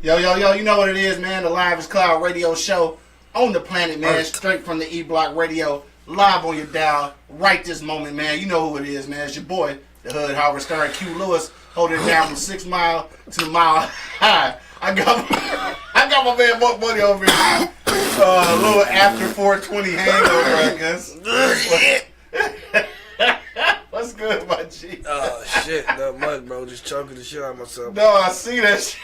Yo, you know what it is, man. The Live is Cloud radio show on the planet, man. Straight from the E-Block Radio, live on your dial, right this moment, man. You know who it is, man. It's your boy, the Hood Howard Stern, Q Lewis, holding it down from 6 Mile to Mile High. I got my man Buck Buddy over here. A little after 420 hangover, I guess. What's good, my G? Oh, shit. Not much, bro. Just choking the shit out of myself. No, I see that shit.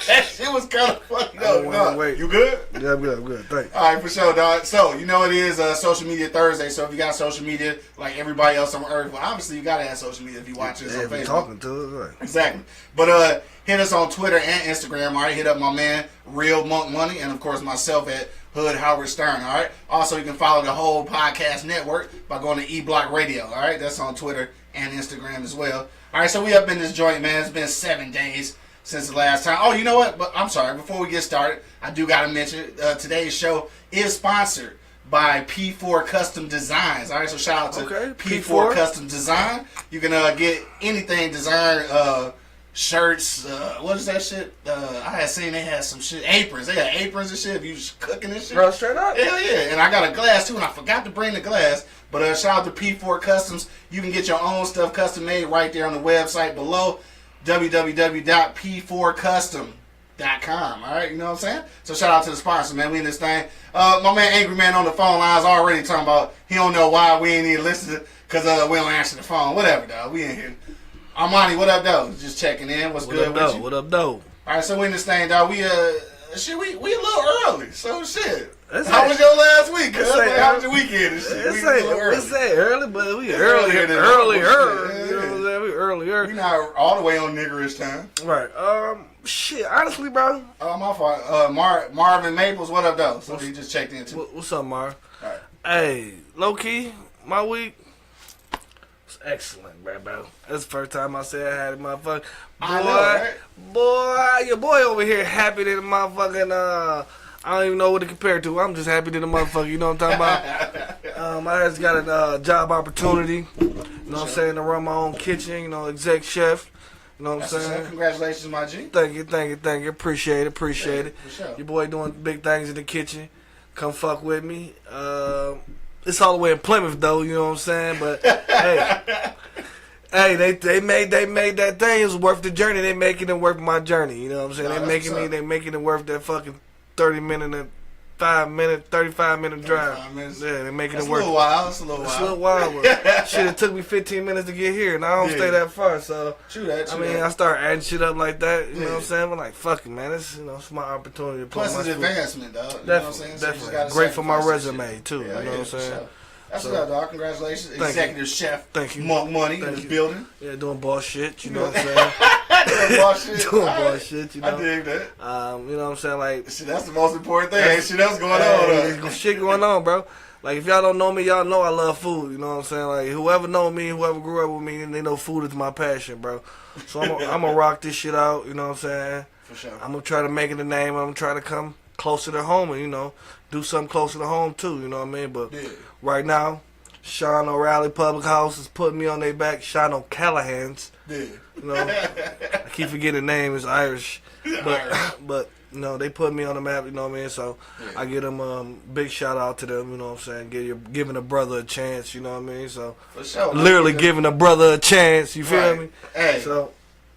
That shit was kind of funny, though. You good? Yeah, I'm good. Thanks. All right, for sure, dog. So, you know it is Social Media Thursday, so if you got social media like everybody else on Earth, well, obviously you got to have social media if you watch this on Facebook. Talking to us, right. Exactly. But hit us on Twitter and Instagram, all right? Hit up my man, Real Monk Money, and, of course, myself at Hood Howard Stern, all right? Also, you can follow the whole podcast network by going to E-Block Radio, all right? That's on Twitter and Instagram as well. All right, so we up in this joint, man. It's been 7 days since the last time. Oh, you know what? But I'm sorry. Before we get started, I do got to mention today's show is sponsored by P4 Custom Designs. All right, so shout out to P4 Custom Design. You can get anything designed, shirts, what is that shit? I had seen they had some shit, aprons. They had aprons and shit if you was cooking and shit. Bro, straight up? Hell yeah. And I got a glass too, and I forgot to bring the glass. But shout out to P4 Customs. You can get your own stuff custom made right there on the website below. www.p4custom.com. All right, you know what I'm saying? So shout out to the sponsor, man. We in this thing. My man Angry Man on the phone lines already talking about he don't know why we ain't even listening because we don't answer the phone. Whatever, dog. We in here. Armani, what up, though? Just checking in. What's good with you? What up, though? All right, so we in this thing, dog. We a little early. So shit. How was your last week? How was your weekend and shit? It's early, but we earlier. You know what I'm saying? We earlier. We not all the way on niggerish time. Right. Shit, honestly, bro. My fault. Marvin Maples, what up, though? So he just checked in, too. What's up, Marv? All right. Hey, low-key, my week was excellent, bro. That's the first time I said I had a motherfucker. Boy, your boy over here happy that the motherfucking, I don't even know what to compare to. I'm just happy that the motherfucker, you know what I'm talking about? I just got a job opportunity, you know what I'm saying, to run my own kitchen, you know, exec chef. You know what I'm saying? Congratulations, my G. Thank you. Appreciate it. For sure. Your boy doing big things in the kitchen. Come fuck with me. It's all the way in Plymouth, though, you know what I'm saying? But, hey, they made that thing. It was worth the journey. They making it worth my journey, you know what I'm saying? They making it worth that fucking 30-minute, 35-minute drive. Yeah, they're making it work. It's a little while. Shit, it took me 15 minutes to get here, and I don't stay that far. So, I start adding shit up like that. You know what I'm saying? I'm like, fuck it, man. It's my opportunity to put Plus, it's advancement, dog. Definitely. Great for my resume too. You know what I'm saying? Sure. That's what's up, dog. Congratulations. Executive chef. Thank you. Monk Money in this building. Yeah, doing boss shit, you know what I'm saying? Doing boss shit, you know. I dig that. You know what I'm saying? Like, shit, that's the most important thing. Shit else going on. There's shit going on, bro. Like, if y'all don't know me, y'all know I love food, you know what I'm saying? Like, whoever know me, whoever grew up with me, they know food is my passion, bro. So I'm gonna rock this shit out, you know what I'm saying? For sure. I'm gonna try to make it a name. I'm gonna try to come closer to home and, you know, do something closer to home, too, you know what I mean? But right now, Sean O'Reilly Public House is putting me on their back. Sean O'Callahan's. Yeah. You know, I keep forgetting the name. It's Irish. But you know, they put me on the map, you know what I mean? So I give them big shout out to them, you know what I'm saying? Giving a brother a chance, you know what I mean? So for sure, literally giving a brother a chance, you feel me? Hey. So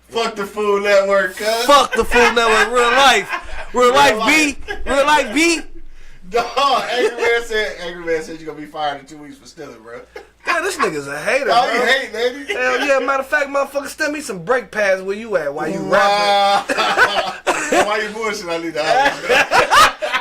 fuck the Food Network, cuz. Fuck the Food Network. Real life. Real life B. Real life B. Dog, Angry Man said you're gonna be fired in 2 weeks for stealing, bro. Damn, this nigga's a hater, bro. You hate, baby. Hell yeah, matter of fact, motherfucker, send me some brake pads where you at while you rapping. Why you bullshit? I need to holler.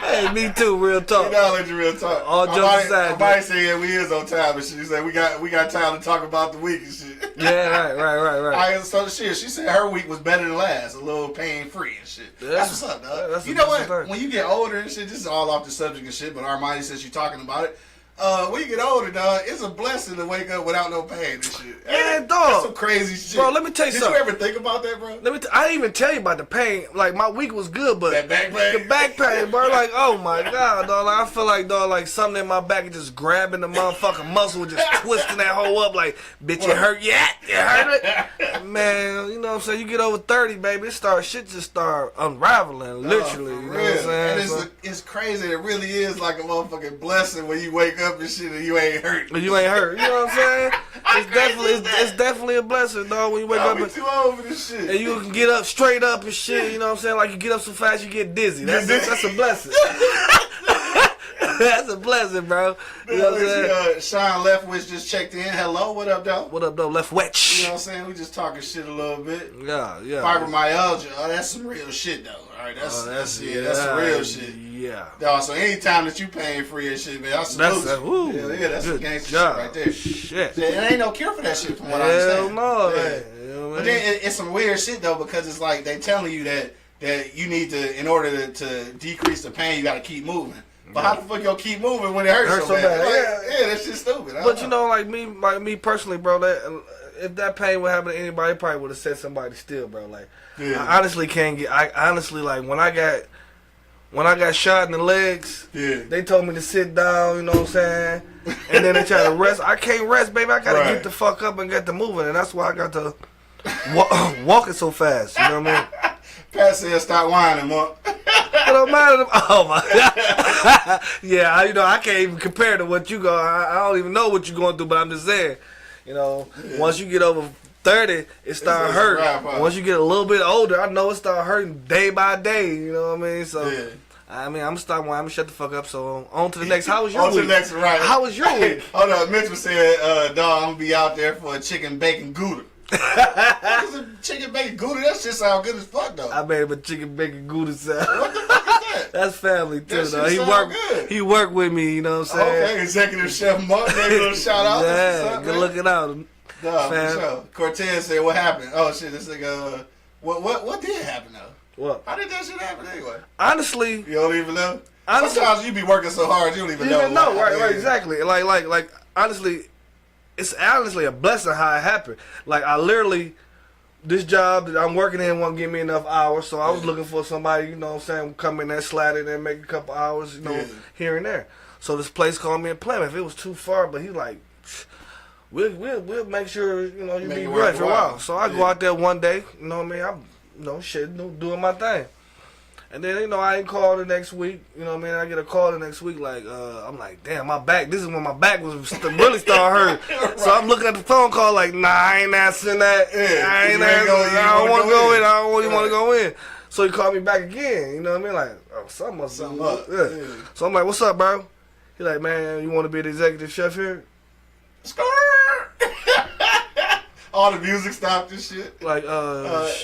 Hey, me too, real talk. You know, let you real talk. All jokes aside. Somebody said we is on time and shit. She said we got time to talk about the week and shit. Yeah, right. So shit, she said her week was better than last, a little pain free and shit. That's what's up, dog. You know what? When you get older and shit, this is all off the subject and shit, but Armani says she's talking about it. When you get older, dog, it's a blessing to wake up without no pain and shit. Yeah, dog. That's some crazy shit. Bro, let me tell you something. Did you ever think about that, bro? I didn't even tell you about the pain. Like, my week was good, but that back pain? The back pain, bro. Like, oh my God, dog. Like, I feel like, dog, like something in my back is just grabbing the motherfucking muscle, just twisting that hole up. Like, bitch, it hurt yet? You hurt it? Man, you know what I'm saying? You get over 30, baby, shit just start unraveling, literally. You know what I'm saying? And it's crazy. It really is like a motherfucking blessing when you wake up and shit and you ain't hurt. You ain't hurt. You know what I'm saying? It's definitely a blessing, dog, when you wake up. I'm too old for this shit. And you can get up straight up and shit. You know what I'm saying? Like you get up so fast you get dizzy. That's a blessing. That's a blessing, bro. You know what I'm saying? Sean Leftwich just checked in. Hello, what up, though? What up, though? Leftwich. You know what I'm saying? We just talking shit a little bit. Yeah. Fibromyalgia. Oh, that's some real shit, though. All right, that's some real shit. Yeah. Dog, so anytime that you pain free and shit, man, I salute you. That's some gangster shit right there. Shit. There ain't no cure for that shit from what I understand. Hell no. Yeah. But then it's some weird shit, though, because it's like they telling you that you need to, in order to decrease the pain, you got to keep moving. But how the fuck y'all keep moving when it hurts so bad? Yeah, that shit's stupid. But you know, like me personally, bro, that if that pain would happen to anybody, it probably would have set somebody still, bro. Like, I honestly can't get. I honestly, like, when I got shot in the legs, they told me to sit down. You know what I'm saying? And then they try to rest. I can't rest, baby. I gotta get the fuck up and get to moving, and that's why I got to walking so fast. You know what I mean? Pat said, "Stop whining, Mark." It don't matter. Oh my God. Yeah, I can't even compare to what you go. I don't even know what you're going through, but I'm just saying. You know, once you get over 30, it start hurting. Once you get a little bit older, I know it start hurting day by day. You know what I mean? So, I mean, I'm gonna shut the fuck up. So on to the next. How was your week? On to the next, right? How was your week? Hold on, Mitchell said, "Dog, I'm gonna be out there for a chicken bacon gouda." What's a chicken bacon gouda? That shit sound good as fuck, though. I made him a chicken bacon gouda sound. What the fuck is that? That's family too, though. He Good. worked with me. You know what I'm saying? Okay, Executive Chef Mark gave a little shout out. Yeah, good looking out. Dog, for sure. Cortez said, "What happened?" Oh shit, this nigga. What did happen though? What? How did that shit happen anyway? Honestly, you don't even know. Sometimes you be working so hard you don't even know. Right, exactly. Like honestly, it's honestly a blessing how it happened. Like I literally. This job that I'm working in won't give me enough hours, so I was looking for somebody, you know what I'm saying, come in there, slide in there, make a couple hours, you know, here and there. So this place called me in Plymouth. It was too far, but he's like, we'll make sure, you know, you be right for a while. So I go out there one day, you know what I mean, I'm, you know, doing my thing. And then, you know, I ain't called the next week. You know what I mean? I get a call the next week like, I'm like, damn, my back. This is when my back was really starting hurting. Right. So I'm looking at the phone call like, nah, I ain't answering that. I ain't answering. I don't want to go in. I don't really want to go in. So he called me back again. You know what I mean? Like, oh, something up. Yeah. So I'm like, what's up, bro? He like, man, you want to be the executive chef here? All the music stopped and shit. Like,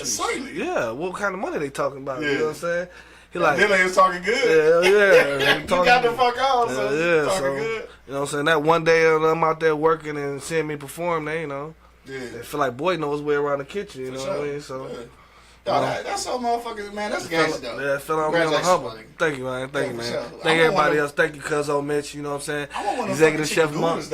certainly. Yeah, what kind of money they talking about? You know what I'm saying? He like, then they was talking good. Yeah. You got the fuck on, so talking good. You know what I'm saying? That one day I'm out there working and seeing me perform, they, you know, they feel like boy knows his way around the kitchen, you know what I mean? So, that's so motherfuckers, man. That's gangster, though. Yeah, it felt on me on humble. Thank you, man. Thank you, man. Sure. Thank everybody else. Thank you, cuz old Mitch, you know what I'm saying? I want Executive Chef Monk.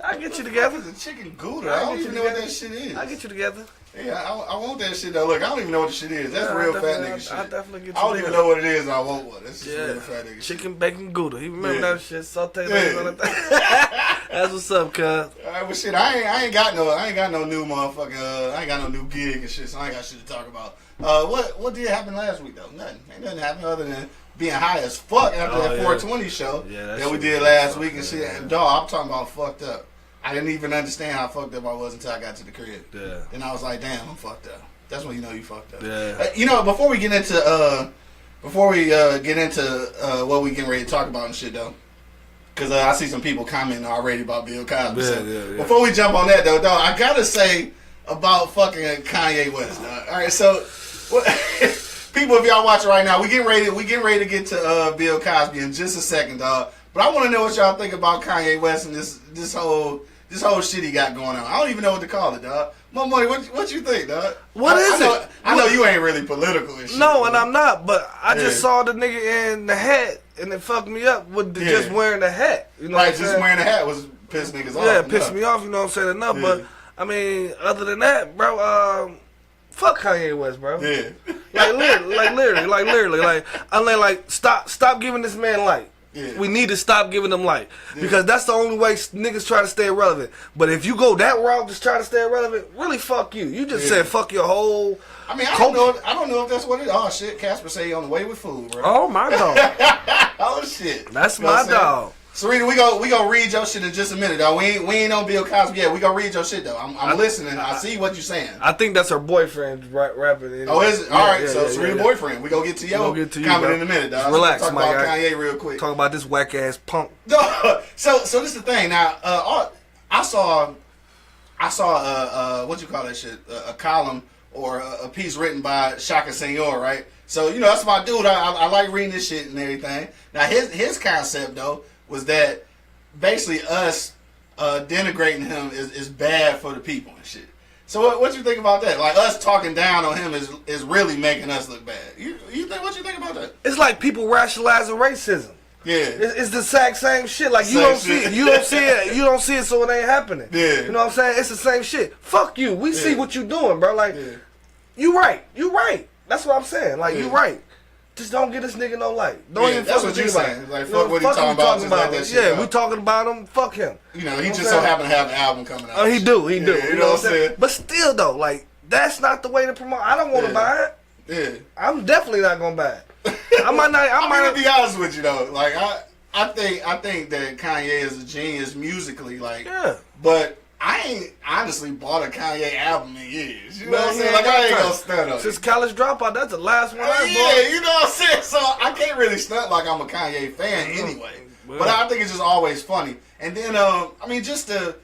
I'll get you together. The chicken gouda. I don't even know what that shit is. I'll get you together. Yeah, I want that shit though. Look, I don't even know what the shit is. That's real fat nigga shit. I'll definitely get you I don't even know what it is and I want one. That's just real fat nigga shit. Chicken bacon gouda. He remember that shit. Saute that. That's what's up, cuz. Alright, well shit, I ain't got no new motherfucking I ain't got no new gig and shit, so I ain't got shit to talk about. What did happen last week though? Nothing. Ain't nothing happened other than being high as fuck after that 420 show that we did last week and shit. And dog, I'm talking about fucked up. I didn't even understand how fucked up I was until I got to the crib. Yeah. Then I was like, damn, I'm fucked up. That's when you know you fucked up. Yeah. You know, before we get into what we getting ready to talk about and shit though, because I see some people commenting already about Bill Cosby. Yeah. Before we jump on that though, I gotta say about fucking Kanye West. All right, so people, if y'all watching right now, we getting ready to get to Bill Cosby in just a second, dog. But I want to know what y'all think about Kanye West and this whole shit he got going on. I don't even know what to call it, dog. More money. What you think, dog? What is it? I know you ain't really political and shit. No, and I'm not. But I just saw the nigga in the hat, and it fucked me up with just wearing the hat. You know right, just wearing the hat was pissing niggas off. Yeah, it pissed me off. You know what I'm saying? Enough. Yeah. But I mean, other than that, bro, fuck Kanye West, bro. Yeah. Literally. Like, I'm like, stop giving this man light. Yeah. We need to stop giving them light because that's the only way niggas try to stay relevant. But if you go that route, just try to stay relevant, really fuck you. You just said fuck your whole. I mean, I don't know if that's what it is. Oh shit, Casper say he on the way with food, bro. Oh my dog. Oh shit. That's my dog. Serena, we gonna read your shit in just a minute, though. We ain't on Bill Cosby yet. We gonna read your shit though. I'm listening. I see what you're saying. I think that's her boyfriend rapping. Anyway. Oh, is it? All right. So Serena boyfriend. We gonna get to your comment in a minute, dog. Relax, talk my about guy. Kanye real quick. Talk about this whack ass punk. No. So this is the thing. Now, I saw what you call that shit? A column or a piece written by Shaka Senor, right? So that's my dude. I like reading this shit and everything. Now his concept though was that basically us denigrating him is bad for the people and shit. So what you think about that? Like us talking down on him is really making us look bad. What you think about that? It's like people rationalizing racism. Yeah, it's the exact same shit. Like you don't see it, so it ain't happening. Yeah, you know what I'm saying? It's the same shit. Fuck you. We see what you doing, bro. Like you right. That's what I'm saying. Like you right. Just don't get this nigga no light. Don't even that's fucking what you're think saying. about it. Like fuck what he talking about. Just let that shit we talking about him. Fuck him. He just so happen to have an album coming out. Oh, he do. You know what I'm saying? But still though, like that's not the way to promote. I don't want to buy it. Yeah, I'm definitely not gonna buy it. I might be honest with you though. Like I think that Kanye is a genius musically. Like, but I ain't honestly bought a Kanye album in years. You know what I'm saying? Like I ain't gonna stunt on it. Since College Dropout, that's the last one I bought. Yeah, you know what I'm saying? So I can't really stunt like I'm a Kanye fan anyway. But I think it's just always funny. And then I mean just to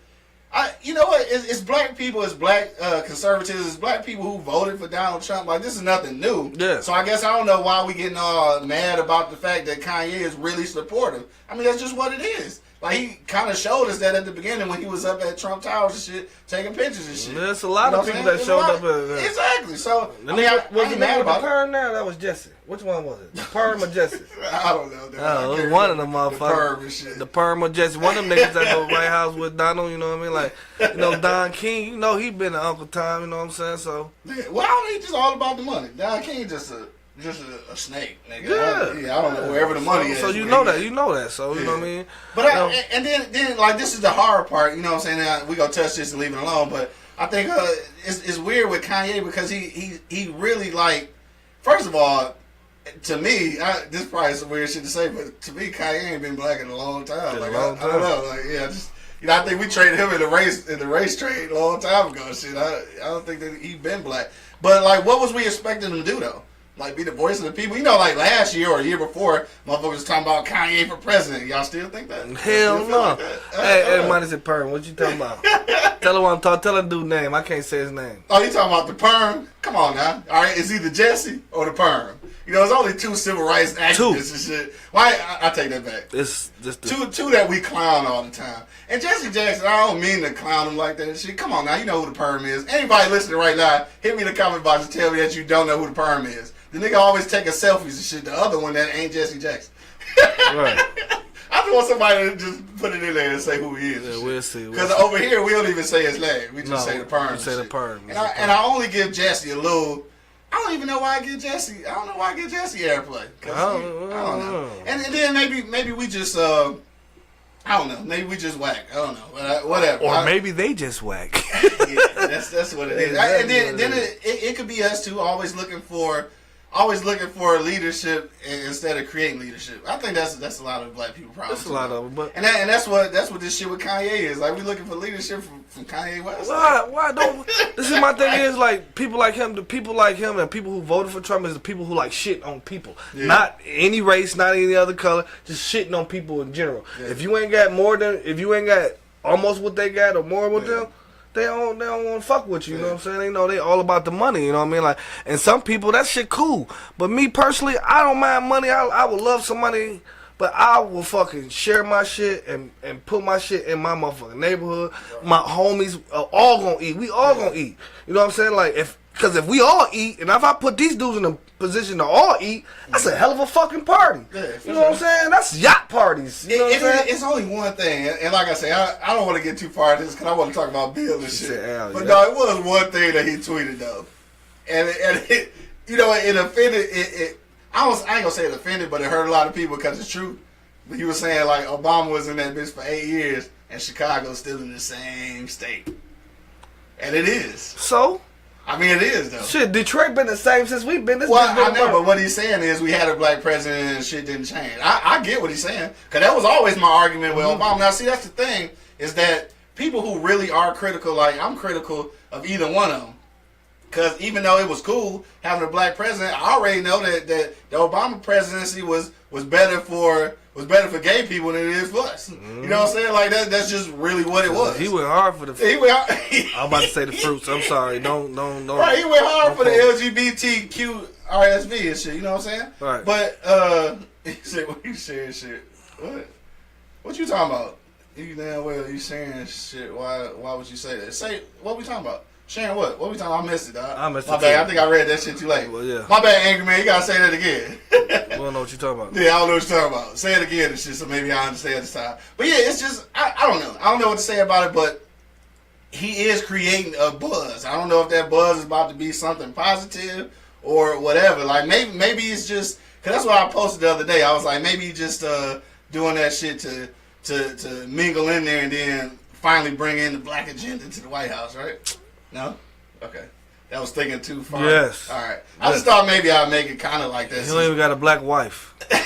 you know what? It's black people, it's black conservatives, it's black people who voted for Donald Trump. Like this is nothing new. Yeah. So I guess I don't know why we getting all mad about the fact that Kanye is really supportive. I mean that's just what it is. Like he kind of showed us that at the beginning when he was up at Trump Towers and shit, taking pictures and shit. There's a lot of people that showed up. Exactly. So I ain't mad about the perm there. That was Jesse. Which one was it? The perm or Jesse? I don't know. It was one of them motherfuckers. The perm and shit. The perm or Jesse. One of them niggas at the White House with Donald. You know what I mean? Like Don King. He been to Uncle Tom. You know what I'm saying? So well, he's just all about the money. Don King just a snake, nigga. I don't know wherever the money is. So you know that. So you know what I mean. But and then like this is the hard part. You know what I'm saying? Now, we gonna touch this and leave it alone. But I think it's weird with Kanye because he really like. First of all, to me, this probably is some weird shit to say, but to me, Kanye ain't been black in a long time. Like I don't know. Like I think we traded him in the race trade a long time ago. Shit, I don't think that he been black. But like, what was we expecting him to do though? Like be the voice of the people. Like last year or a year before, motherfuckers was talking about Kanye for president. Y'all still think that? Hell no. Like hey, minus a perm. What you talking about? Tell him what I'm talking. Tell the dude name. I can't say his name. Oh, you talking about the perm? Come on now. All right, it's either Jesse or the perm. There's only two civil rights activists and shit. Why? I take that back. It's just two that we clown all the time. And Jesse Jackson, I don't mean to clown him like that and shit. Come on now, you know who the perm is. Anybody listening right now, hit me in the comment box and tell me that you don't know who the perm is. The nigga always taking selfies and shit. The other one that ain't Jesse Jackson. Right. I just want somebody to just put it in there and say who he is. Yeah, we'll see. Because over here we don't even say his name. We just say the perm. We say the perm. And I only give Jesse a little. I don't even know why I get Jesse. I don't know why I get Jesse airplay. I don't know. And then maybe we just I don't know. Maybe we just whack. I don't know. Whatever. Or maybe they just whack. Yeah, that's what it is. And then it could be us too, always looking for leadership instead of creating leadership. I think that's a lot of black people problems. That's a lot of them, but and that's what this shit with Kanye is. Like we looking for leadership from Kanye West. Why don't? This is my thing. Is like people like him. The people like him and people who voted for Trump is the people who like shit on people. Yeah. Not any race, not any other color. Just shitting on people in general. Yeah. If you ain't got almost what they got or more with them. They don't want to fuck with you, you know what I'm saying? They know they all about the money, you know what I mean? Like, and some people, that shit cool. But me personally, I don't mind money. I would love some money, but I will fucking share my shit and put my shit in my motherfucking neighborhood. My homies are all gonna eat. We all gonna eat. You know what I'm saying? Like, because if we all eat, and if I put these dudes in a position to all eat, that's a hell of a fucking party. You know what I'm saying? That's yacht parties. You know what I'm saying? It's only one thing, and like I say, I don't want to get too far into this because I want to talk about Bill and shit. But no, it was one thing that he tweeted though, and it, it offended. I ain't gonna say it offended, but it hurt a lot of people because it's true. But he was saying like Obama was in that bitch for 8 years, and Chicago's still in the same state, and it is. So. I mean, it is though. Shit, Detroit been the same since we've been. Well, I know, but what he's saying is we had a black president and shit didn't change. I get what he's saying, because that was always my argument with Obama. Now, see, that's the thing, is that people who really are critical, like I'm critical of either one of them. Because even though it was cool having a black president, I already know that the Obama presidency was better for gay people than it is for us. Mm-hmm. You know what I'm saying? Like that's just really what it was. He went hard for the. He went hard. I'm about to say the fruits. I'm sorry. Don't. Right, he went hard for the LGBTQ RSV and shit. You know what I'm saying? Right. But he said, "What you sharing shit? What you talking about? You damn well you sharing shit. Why would you say that? Say what we talking about? Sharing what? What we talking about? I missed it, dog. I missed it. My bad. I think I read that shit too late. Well, yeah. My bad, angry man. You gotta say that again. We don't know what you're talking about. Yeah, I don't know what you're talking about. Say it again and shit, so maybe I understand this time. But yeah, it's just I don't know. I don't know what to say about it, but he is creating a buzz. I don't know if that buzz is about to be something positive or whatever. Like maybe it's just because that's what I posted the other day. I was like, maybe he's just doing that shit to mingle in there and then finally bring in the black agenda to the White House, right? No? Okay. That was thinking too far. Yes. All right. I just thought maybe I'd make it kind of like that. He don't even got a black wife. The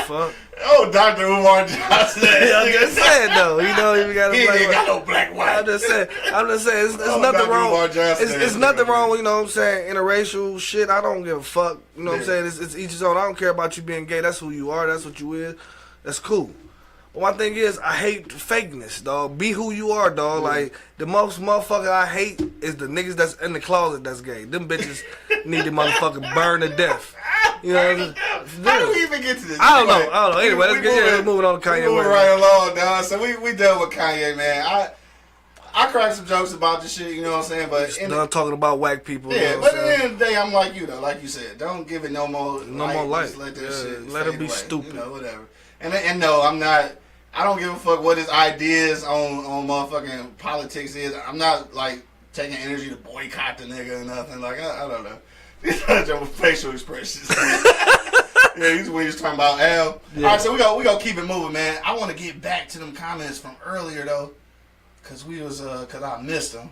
fuck? Oh, Dr. Umar Johnson. I'm just saying though. He don't even got a black wife. He ain't got no black wife. I'm just saying. It's nothing wrong. It's nothing wrong with, you know what I'm saying, interracial shit. I don't give a fuck. You know what I'm saying? It's each his own. I don't care about you being gay. That's who you are. That's what you is. That's cool. But my thing is, I hate fakeness, dog. Be who you are, dog. Yeah. Like, the most motherfucker I hate is the niggas that's in the closet that's gay. Them bitches need to motherfucking burn to death. You know, how do we even get to this? I don't know. Anyway, let's move on to Kanye. Moving right along, dog. So we dealt with Kanye, man. I cracked some jokes about this shit, you know what I'm saying? But just done talking about whack people. Yeah, you know but at the end of the day, I'm like you, though. Like you said, don't give it no more light. Just let that shit let it be away, stupid. You know, whatever. And no, I'm not. I don't give a fuck what his ideas on motherfucking politics is. I'm not like taking energy to boycott the nigga or nothing. Like I don't know. These are just facial expressions. Yeah, he's talking about Al. Yeah. All right, so we gonna keep it moving, man. I want to get back to them comments from earlier though, cause I missed them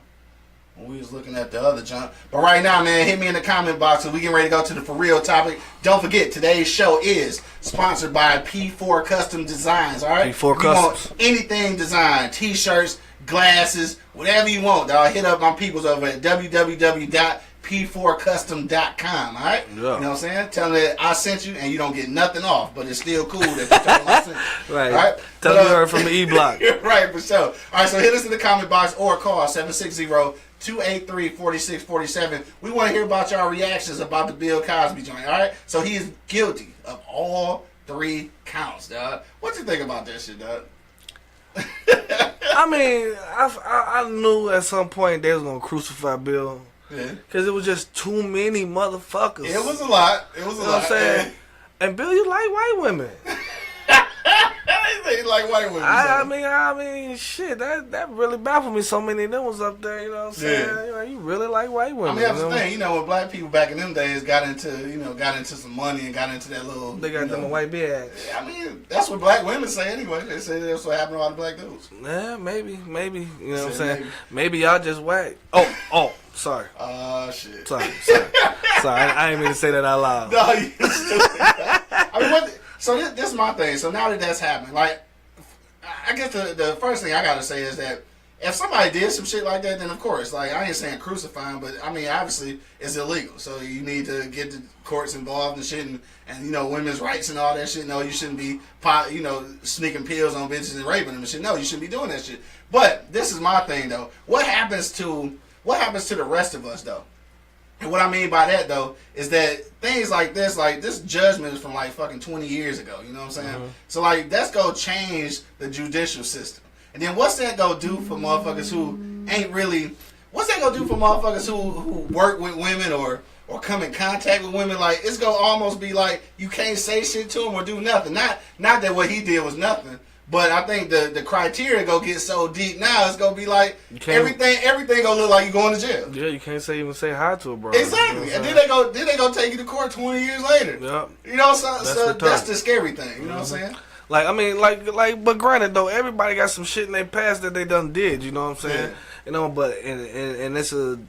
when we was looking at the other junk. But right now, man, hit me in the comment box and we getting ready to go to the for real topic. Don't forget, today's show is sponsored by P4 Custom Designs, all right? P4 Customs. Want anything designed, t-shirts, glasses, whatever you want, dog. Hit up my peoples over at www.p4custom.com, all right? Yeah. You know what I'm saying? Tell them that I sent you and you don't get nothing off, but it's still cool that you tell them I sent you. Right. All right? Tell them you heard from the E-Block. Right, for sure. All right, so hit us in the comment box or call 760-283-4647. We want to hear about y'all reactions about the Bill Cosby joint, all right? So he is guilty of all 3 counts, dog. What you think about that shit, dog? I mean, I knew at some point they was going to crucify Bill. Yeah. Because it was just too many motherfuckers. It was a lot. It was a lot. You know what I'm saying? And Bill, you like white women. He like white women. I mean, shit, that really baffled me. So many of them was up there, you know what I'm saying? Yeah. You really like white women. I mean, that's the thing. You know, when black people back in them days got into some money and got into that little... They got them a white bitch. Yeah, I mean, that's what black women say anyway. They say that's what happened to all the black dudes. Yeah, maybe. You know what I'm saying? Maybe y'all just whack. Oh, sorry. Shit. Sorry. I didn't mean to say that out loud. No, you I mean, so this is my thing. So now that that's happened, like, I guess the first thing I gotta say is that if somebody did some shit like that, then of course, like, I ain't saying crucify him, but I mean, obviously, it's illegal. So you need to get the courts involved and shit, and you know, women's rights and all that shit. No, you shouldn't be, sneaking pills on bitches and raping them and shit. No, you shouldn't be doing that shit. But this is my thing, though. What happens to the rest of us, though? And what I mean by that, though, is that things like this judgment is from, like, fucking 20 years ago. You know what I'm saying? Mm-hmm. So, like, that's going to change the judicial system. And then what's that going to do for motherfuckers who ain't really... What's that going to do for motherfuckers who work with women or come in contact with women? Like, it's going to almost be like you can't say shit to them or do nothing. Not that what he did was nothing, But I think the criteria go get so deep now. It's gonna be like everything gonna look like you going to jail. Yeah, you can't even say hi to a bro. Exactly, and then they go take you to court 20 years later. Yep. You know, so that's the scary thing. You know what I'm saying? Like, I mean, like, but granted though, everybody got some shit in their past that they done did. You know what I'm saying? Yeah. You know, but and it's a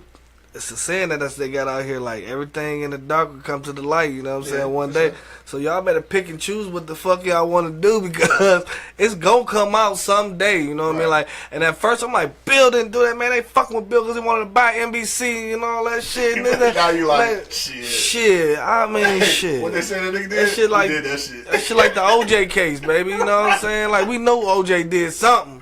saying that they got out here, like, everything in the dark will come to the light, you know what I'm saying, one day. Sure. So y'all better pick and choose what the fuck y'all want to do, because it's gonna come out someday, you know what I mean? Like, and at first I'm like, Bill didn't do that, man. They fucking with Bill because he wanted to buy NBC and all that shit. And now you like, man, shit. I mean, shit. What they said that nigga did? That shit like, he did that shit. That shit like the OJ case, baby, you know what I'm saying? Like, we know OJ did something.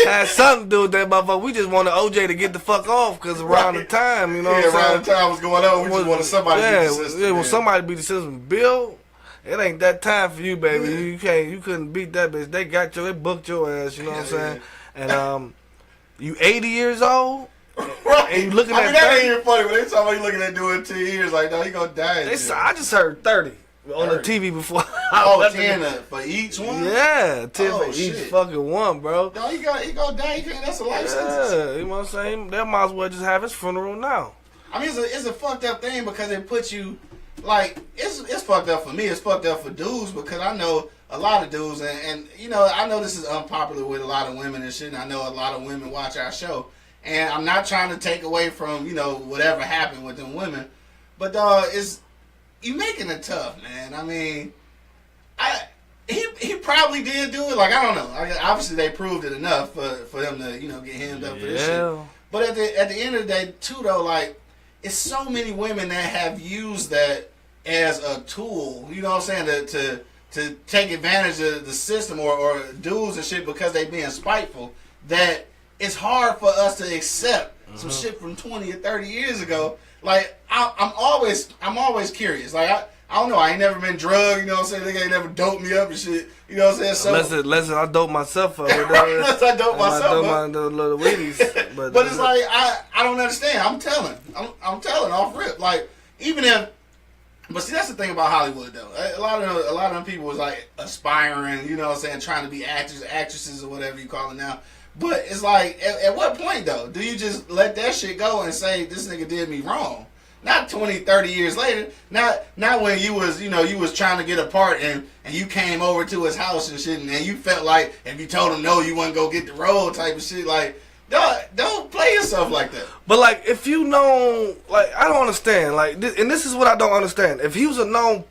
Had something to do with that motherfucker. We just wanted OJ to get the fuck off because around the time, you know what I'm saying? Around the time was going on, we just wanted somebody to be the system. Yeah, when somebody beat the system. Bill, it ain't that time for you, baby. You couldn't beat that bitch. They booked your ass, you know what I'm saying? And you 80 years old? Right. And you looking at that ain't even funny, but they talking about you looking at doing 10 years, like, no, he gonna die. I just heard 30. On the TV before. 10 for each one? Yeah, 10 for each fucking one, bro. No, he gonna die. That's a life sentence. Yeah, you know what I'm saying? They might as well just have his funeral now. I mean, it's a fucked up thing because it puts you, like, it's fucked up for me. It's fucked up for dudes because I know a lot of dudes, and you know, I know this is unpopular with a lot of women and shit, and I know a lot of women watch our show. And I'm not trying to take away from, you know, whatever happened with them women, but dog, you making it tough, man. I mean, he probably did do it. Like, I don't know. Obviously, they proved it enough for them to, you know, get hemmed up for this shit. But at the end of the day, too, though, like, it's so many women that have used that as a tool. You know what I'm saying? To take advantage of the system or dudes and shit because they being spiteful. That it's hard for us to accept some shit from 20 or 30 years ago. Like, I'm always curious. Like, I don't know. I ain't never been drugged. You know what I'm saying? They ain't never doped me up and shit. You know what I'm saying? So unless I dope myself up. Unless I dope myself up. I dope my little Wheaties. But it's like, I don't understand. I'm telling off rip. Like, even if, but see, that's the thing about Hollywood, though. A lot of them people was like aspiring, you know what I'm saying, trying to be actors, actresses, or whatever you call it now. But it's like, at what point, though, do you just let that shit go and say, this nigga did me wrong? Not 20, 30 years later. Not when you was trying to get a part and you came over to his house and shit, and you felt like if you told him no, you wouldn't go get the role type of shit. Like, don't play yourself like that. But, like, if you know, like, I don't understand. Like, and this is what I don't understand. If he was a known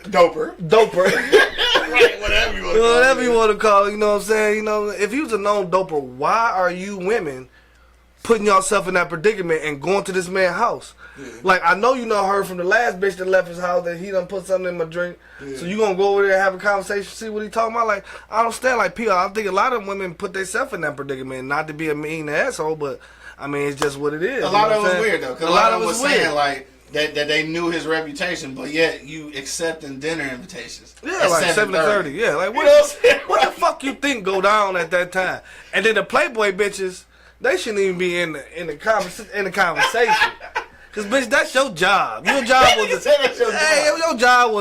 doper. Right, whatever you want to call it. You know what I'm saying? You know, if he was a known doper, why are you women putting yourself in that predicament and going to this man's house? Yeah. Like, I know you heard from the last bitch that left his house that he done put something in my drink. Yeah. So you gonna go over there and have a conversation, see what he talking about? Like, I don't understand. Like, P.R., I think a lot of women put themselves in that predicament, not to be a mean asshole, but I mean, it's just what it is. A lot of it was weird though, because a lot of them was saying like that they knew his reputation, but yet you accepting dinner invitations. Yeah, like 7:30. Yeah, like what the fuck you think go down at that time? And then the Playboy bitches, they shouldn't even be in the conversation. Cause bitch, that's your job. Your job was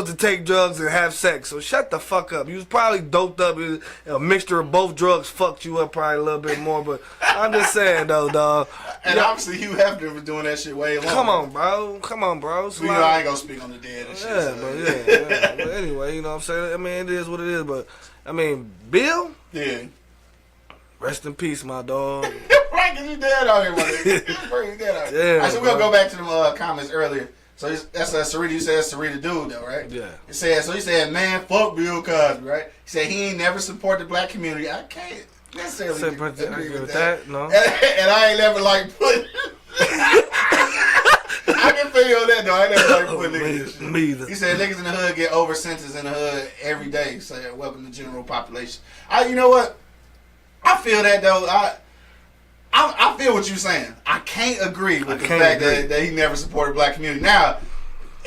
to take drugs and have sex. So shut the fuck up. You was probably doped up. A mixture of both drugs fucked you up probably a little bit more. But I'm just saying though, dog. And obviously Hugh Hefner was doing that shit way longer. Come on, bro. So, I ain't gonna speak on the dead and shit. Yeah, but anyway, you know what I'm saying. I mean, it is what it is. But I mean, Bill. Yeah. Rest in peace, my dog. Right, cause you dead out here, my nigga. You dead out here. Yeah, all right, so we're gonna go back to them comments earlier. So that's Sarita. You said Sarita dude though, right? Yeah. He said, man, fuck Bill Cosby, right? He said he ain't never support the black community. I can't necessarily agree with that. No. And I ain't never like put. I can feel you on that though. I ain't never like put niggas. Me either. He said niggas in the hood get over sentenced in the hood every day. So welcome to general population. You know what? I feel that though. I feel what you're saying. I can't agree with the fact that he never supported black community. Now,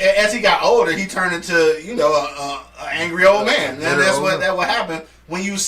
as he got older, he turned into an angry old man, and that's what happened when you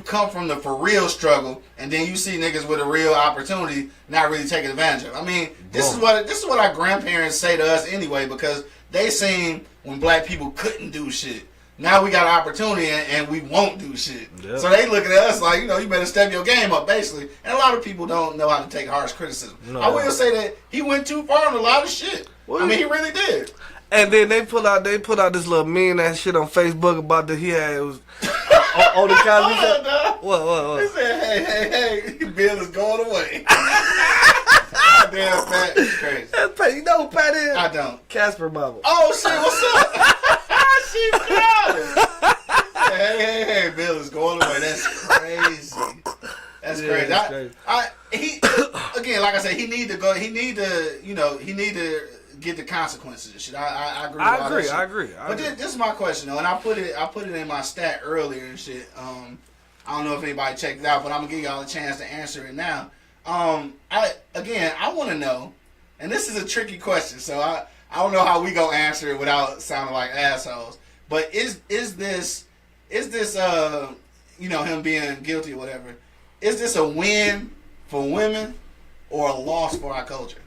come from the for real struggle, and then you see niggas with a real opportunity not really taking advantage of. I mean, this is what our grandparents say to us anyway, because they seen when black people couldn't do shit. Now we got an opportunity and we won't do shit. Yep. So they looking at us like, you better step your game up, basically. And a lot of people don't know how to take harsh criticism. No. I will say that he went too far on a lot of shit. Well, I mean, he really did. And then they put out this little mean ass shit on Facebook about that he had it was on the Cosby show. What? He said, hey, Bill is going away. Damn, Pat, it's crazy. That's Pat. You know who Pat is? I don't. Casper Mama. Oh shit, what's up? She proud. Hey, Bill is going away. That's crazy. That's crazy. That's crazy. He again, like I said, he need to go. He need to get the consequences and shit. I agree. I agree. But this is my question though, and I put it in my stat earlier and shit. I don't know if anybody checked it out, but I'm gonna give y'all a chance to answer it now. I want to know, and this is a tricky question, so I don't know how we gonna answer it without sounding like assholes. But is this him being guilty or whatever? Is this a win for women or a loss for our culture?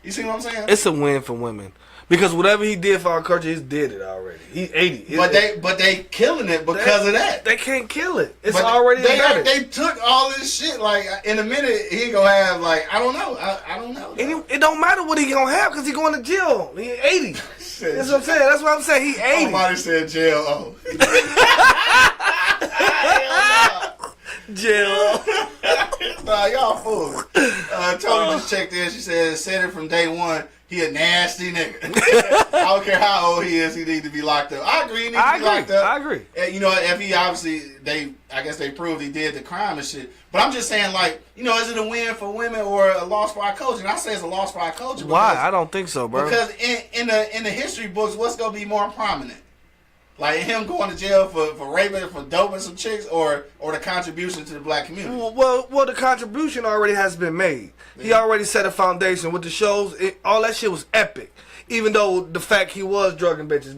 You see what I'm saying? It's a win for women. Because whatever he did for our culture, he's did it already. He's 80. But they killing it because of that. They can't kill it. It's already embedded. They took all this shit. Like in a minute, he gonna have like I don't know. I don't know. It don't matter what he gonna have because he going to jail. He 80. That's what I'm saying. That's what I'm saying. He 80. Somebody said jail. Oh. Jail. Nah, y'all fools. Tony just checked in. She said it from day one. He a nasty nigga. I don't care how old he is. He need to be locked up. I agree. He needs to be locked up. I agree. And, if he obviously I guess they proved he did the crime and shit. But I'm just saying, like, is it a win for women or a loss for our culture? And I say it's a loss for our culture. Why? I don't think so, bro. Because in the history books, what's gonna be more prominent? Like him going to jail for raping, for doping some chicks, or the contribution to the black community. Well, the contribution already has been made. Yeah. He already set a foundation with the shows. All that shit was epic. Even though the fact he was drugging bitches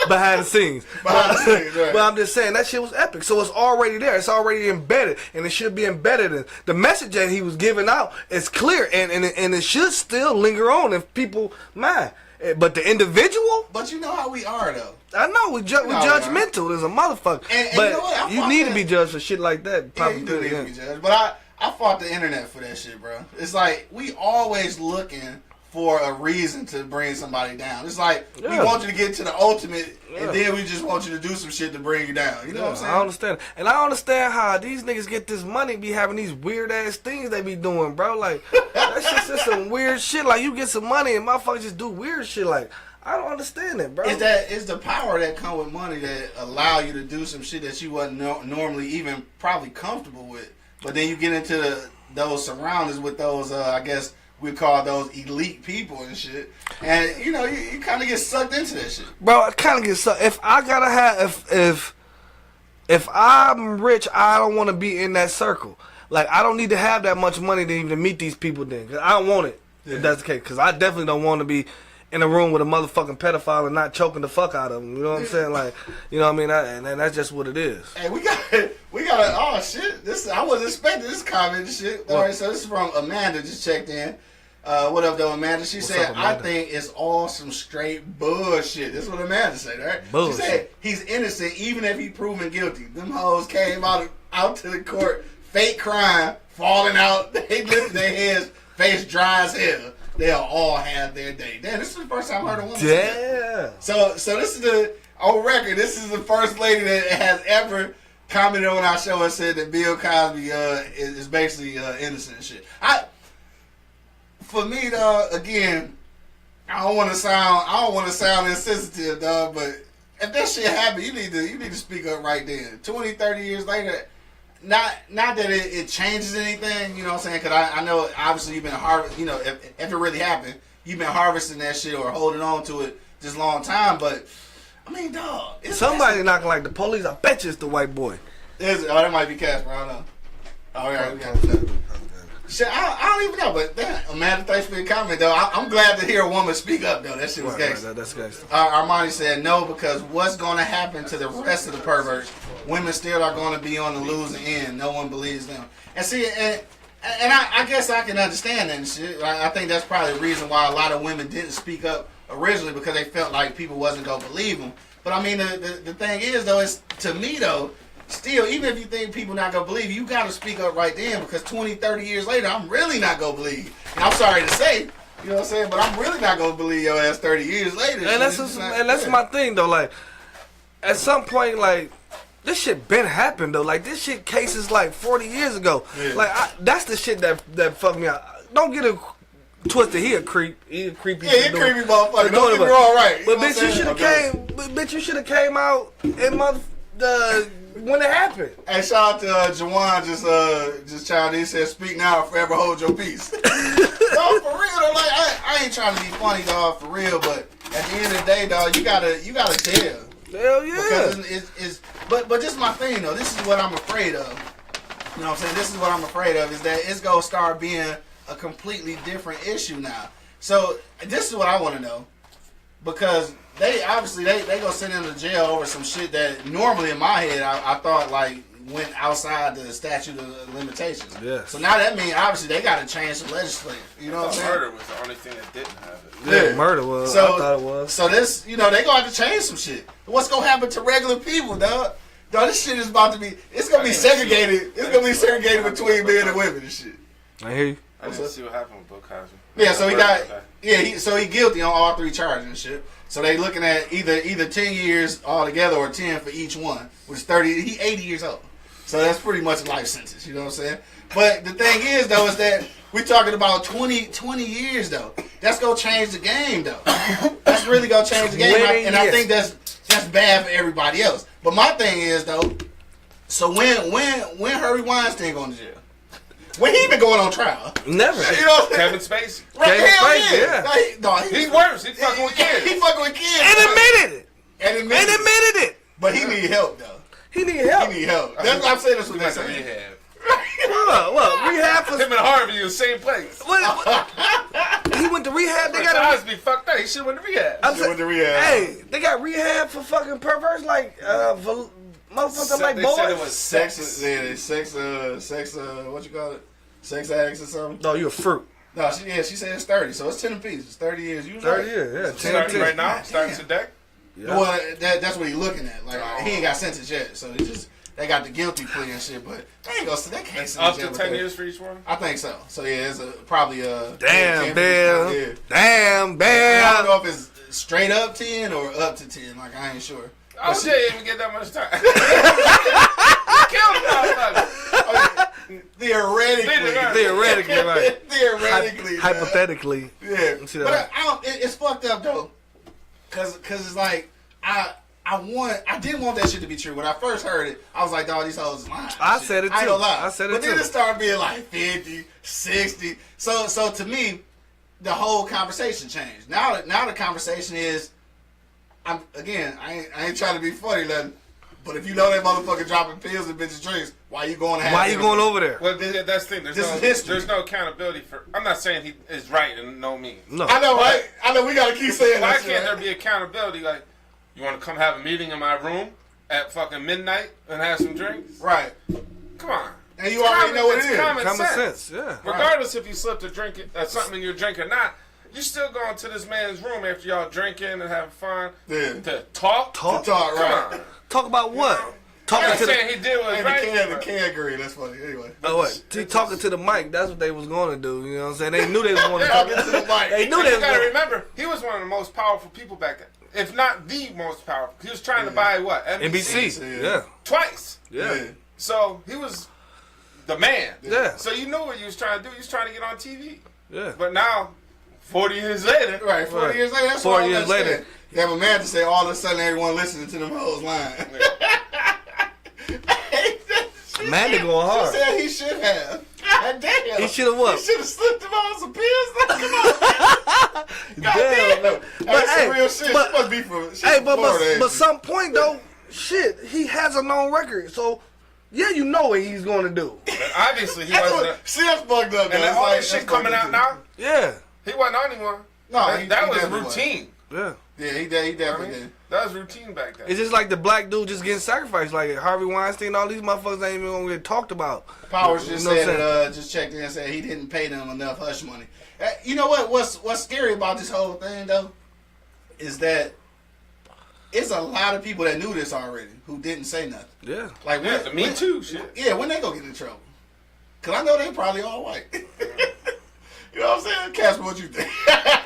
behind the scenes. Right. But I'm just saying that shit was epic. So it's already there. It's already embedded, and it should be embedded in the message that he was giving out is clear, and it should still linger on if people mind. But the individual? But you know how we are, though. I know, we judgmental as a motherfucker. And but you need to be judged for shit like that. Yeah, you do need to be judged. But I fought the internet for that shit, bro. It's like, we always looking for a reason to bring somebody down. It's like, we want you to get to the ultimate, and then we just want you to do some shit to bring you down. You know what I'm saying? I understand. And I understand how these niggas get this money, be having these weird-ass things they be doing, bro. Like, that shit's just some weird shit. Like, you get some money, and motherfuckers just do weird shit. Like, I don't understand it, bro. It's the power that come with money that allow you to do some shit that you wasn't normally even probably comfortable with. But then you get into those surroundings with those, I guess, we call those elite people and shit, and you kind of get sucked into that shit. Bro, I kind of get sucked. If I gotta have, if I'm rich, I don't want to be in that circle. Like, I don't need to have that much money to even meet these people. Then, cause I don't want it. Yeah. If that's the case, because I definitely don't want to be in a room with a motherfucking pedophile and not choking the fuck out of him. You know what I'm saying? Like, you know what I mean? And that's just what it is. Hey, we got oh shit! I wasn't expecting this comment and shit. All right, so this is from Amanda. Just checked in. What up, though, Amanda? She said, I think it's all some straight bullshit. This is what Amanda said, right? Bullshit. She said, he's innocent even if he's proven guilty. Them hoes came out to the court, fake crime, falling out. They lifted their heads, face dry as hell. They'll all have their day. Damn, this is the first time I heard a woman say that. So this is on record, this is the first lady that has ever commented on our show and said that Bill Cosby is basically innocent and shit. For me, dog, again, I don't want to sound insensitive, dog, but if that shit happened, you need to speak up right then. 20, 30 years later, not that it changes anything, you know what I'm saying? Because I know, obviously, you've been if it really happened, you've been harvesting that shit or holding on to it this long time, but, I mean, dog. Somebody knocking like the police, I bet you it's the white boy. That might be Casper, I don't know. Oh, yeah, we got that. Shit, I don't even know, but damn, Amanda, thanks for your comment, though. I'm glad to hear a woman speak up, though. That shit was gangster. Right, that's gangster. Armani said no, because what's going to happen to the rest of the perverts? Women still are going to be on the losing end. No one believes them. And see, and I guess I can understand that and shit. I think that's probably the reason why a lot of women didn't speak up originally because they felt like people wasn't gonna believe him. But I mean, the thing is though, is to me though, still, even if you think people not gonna believe you, gotta speak up right then because 20, 30 years later, I'm really not gonna believe. And I'm sorry to say, you know what I'm saying, but I'm really not gonna believe your ass 30 years later. And that's my thing though. Like, at some point, like, this shit been happened though. Like, this shit cases like 40 years ago. Yeah. Like, that's the shit that fucked me out. Don't get it twisted. He a creep. He a creepy. Yeah, he a creepy motherfucker. Don't get me wrong, right? But bitch, you should have came. Bitch, you should have came out and when it happened. Hey, shout out to Jawan, just chimed in. He said, "Speak now, or forever hold your peace." No, for real though. Like, I ain't trying to be funny, dog, for real. But at the end of the day, dog, you gotta tell. Hell yeah. Because but just my thing though. This is what I'm afraid of. You know what I'm saying? This is what I'm afraid of is that it's gonna start being a completely different issue now. So this is what I want to know, because they obviously they gonna send him to jail over some shit that normally in my head I thought like went outside the statute of limitations. Yeah. So now that means obviously they got to change the legislature. You know what I'm saying? Murder was the only thing that didn't have it. Yeah, murder was. So, I thought it was. So this, they gonna have to change some shit. What's gonna happen to regular people, dog? Dog, this shit is about to be. It's gonna be segregated. It's gonna be segregated between men and women and shit. I hear you. I didn't see what happened with Bill Cosby. Yeah, so he got. Yeah, he guilty on all 3 charges and shit. So they looking at either 10 years altogether or 10 for each one, which is 30. He 80 years old. So that's pretty much a life sentence. You know what I'm saying? But the thing is though is that we're talking about 20 years though. That's gonna change the game though. That's really gonna change the game, and I think that's bad for everybody else. But my thing is though, so when Harvey Weinstein going to jail? When he been going on trial? Never. You know, Kevin Spacey. right? Kevin Hell Spacey, yeah. yeah. Like, He's worse. He's fucking with kids. He fucking with kids. And admitted it. And admitted it. But he need help though. He need help. He need help. That's what I'm saying. That's what He they went to saying. rehab. What? Rehab for. Him and Harvey in the same place. He went to rehab. They got Cosby fucked up. He should have went to rehab. I'm Should've went to rehab. Hey, they got rehab for fucking perverse like motherfuckers like They boys. said it was Sex, sex. what you call it? Sex addicts or something? No, you a fruit. No, she said it's 30, so it's 10 apiece. It's 30 years. You was 30 right. years, yeah. 10 Starting years. right now. God Starting damn. today. Yeah. Well, that's what he looking at. Like he ain't got sentenced yet, so they got the guilty plea and shit. But they ain't gonna. They can't It's send up jail to with 10 that. years for each one. I think so. So yeah, it's probably a Damn, 10 Bill. yeah. Damn, I don't Bill. know if it's straight up 10 or up to 10. Like I ain't sure. OJ didn't even get that much time. Killed him. Theoretically, Theoretically, right. theoretically, man. Hypothetically. Yeah, See but that? it's fucked up though, cause it's like I didn't want that shit to be true. When I first heard it, I was like, dog, these hoes is lying. I Shit. said it I ain't too. gonna lie. I said it but then too. it started being like 50, 60. So to me, the whole conversation changed. Now the conversation is, I ain't trying to be funny, nothing. But if you know that motherfucker dropping pills and bitches drinks, why you going to have? Why you going over there? Well, that's the thing. This is history. There's no accountability for. I'm not saying he is right in no means. No. I know, right? I know we gotta keep saying Why that. can't there be accountability? Like, you want to come have a meeting in my room at fucking midnight and have some drinks? Right. Come on. And you already know what it is. Common sense, yeah. Regardless if you slipped a drink, something in your drink or not, you still going to this man's room after y'all drinking and having fun Yeah. to talk. Talk, Come right. on. Talk about what? I'm Talking not to the. saying he did was And right. the can agree. That's funny. Anyway. Oh, what? Talking to the mic. That's what they was going to do. You know what I'm saying? They knew they was going to Talking talk to the mic. They knew they You was gotta going. remember, he was one of the most powerful people back then. If not the most powerful. He was trying to buy what? NBC. Yeah. Yeah. Twice. Yeah. So he was the man. Yeah. So you knew what you was trying to do. You was trying to get on TV. Yeah. But now, 40 years later, Right, 40 Right. years later. That's 40 what I years understand. later. You have a man to say all of a sudden everyone listening to them hoes lying. Man, they going She hard. said he should have. God damn. He should have what? He should have slipped him on some pills. Come on. God damn. No. That's hey, some real shit. but- She must be from Hey, but Florida, some point though, shit, he has a known record. So yeah, you know what he's going to do. but obviously he That's wasn't. what, see, that's fucked up. And though. then It's all like, this shit that's coming fucked out up. now, Yeah. he wasn't on anymore. No, that he was definitely routine. Yeah. Yeah, he definitely did. That was routine back then. It's just like the black dude just getting sacrificed. Like Harvey Weinstein, all these motherfuckers ain't even gonna get talked about. Powers just You know what said I'm that, just checked in and said he didn't pay them enough hush money. You know what? What's scary about this whole thing though is that it's a lot of people that knew this already who didn't say nothing. Yeah. Like Yeah, the Me Too shit. Yeah, when they go get in trouble. Because I know they probably all white. You know what I'm saying? Casper, what you think?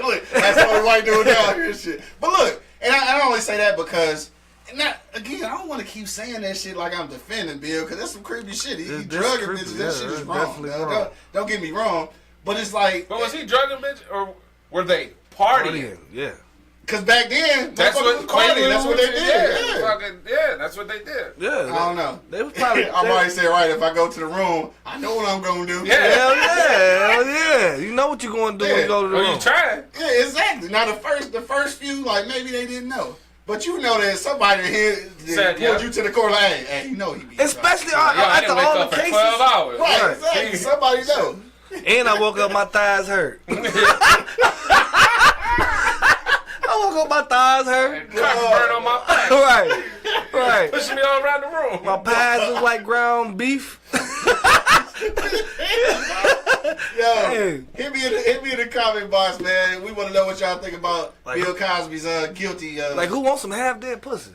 Look, that's the only white dude down here and shit. But look, and I only say that because, again, I don't want to keep saying that shit like I'm defending Bill, because that's some creepy shit. He drugging bitches. That shit is wrong. Don't get me wrong. But it's like... But was he drugging bitches, or were they partying? Yeah. Because back then, that's what partying. That's what they did. Yeah, that's what they did. Yeah. I don't know. They was probably... I'm already saying, right, if I go to the room, I know what I'm going to do. Yeah. Hell yeah. You know what you're going to do when you go to the room. You trying. Yeah, exactly. Now, the first few, like, maybe they didn't know. But you know that somebody here pulled you to the corner, like, hey, you know he be especially I after all the cases. 12 hours. Right, exactly. Somebody know. And I woke up, my thighs hurt. I woke up, my thighs hurt. Cracker burn on my back. Right. Pushing me all around the room. My pies look like ground beef. Yo, hit me in the comment box, man. We want to know what y'all think about Bill Cosby's guilty. Like, who wants some half-dead pussy?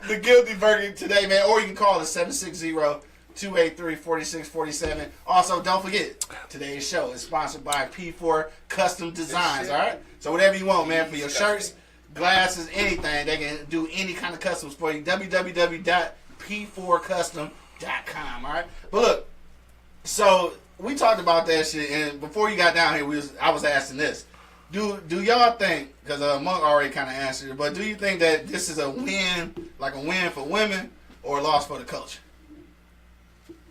The guilty verdict today, man. Or you can call it 760-283-4647. Also, don't forget, today's show is sponsored by P4 Custom Designs, all right? So whatever you want, man, for your shirts, glasses, anything, they can do any kind of customs for you. www.p4custom.com, all right? But look, so we talked about that shit, and before you got down here, I was asking this. Do y'all think, because Monk already kind of answered it, but do you think that this is a win for women or a loss for the culture?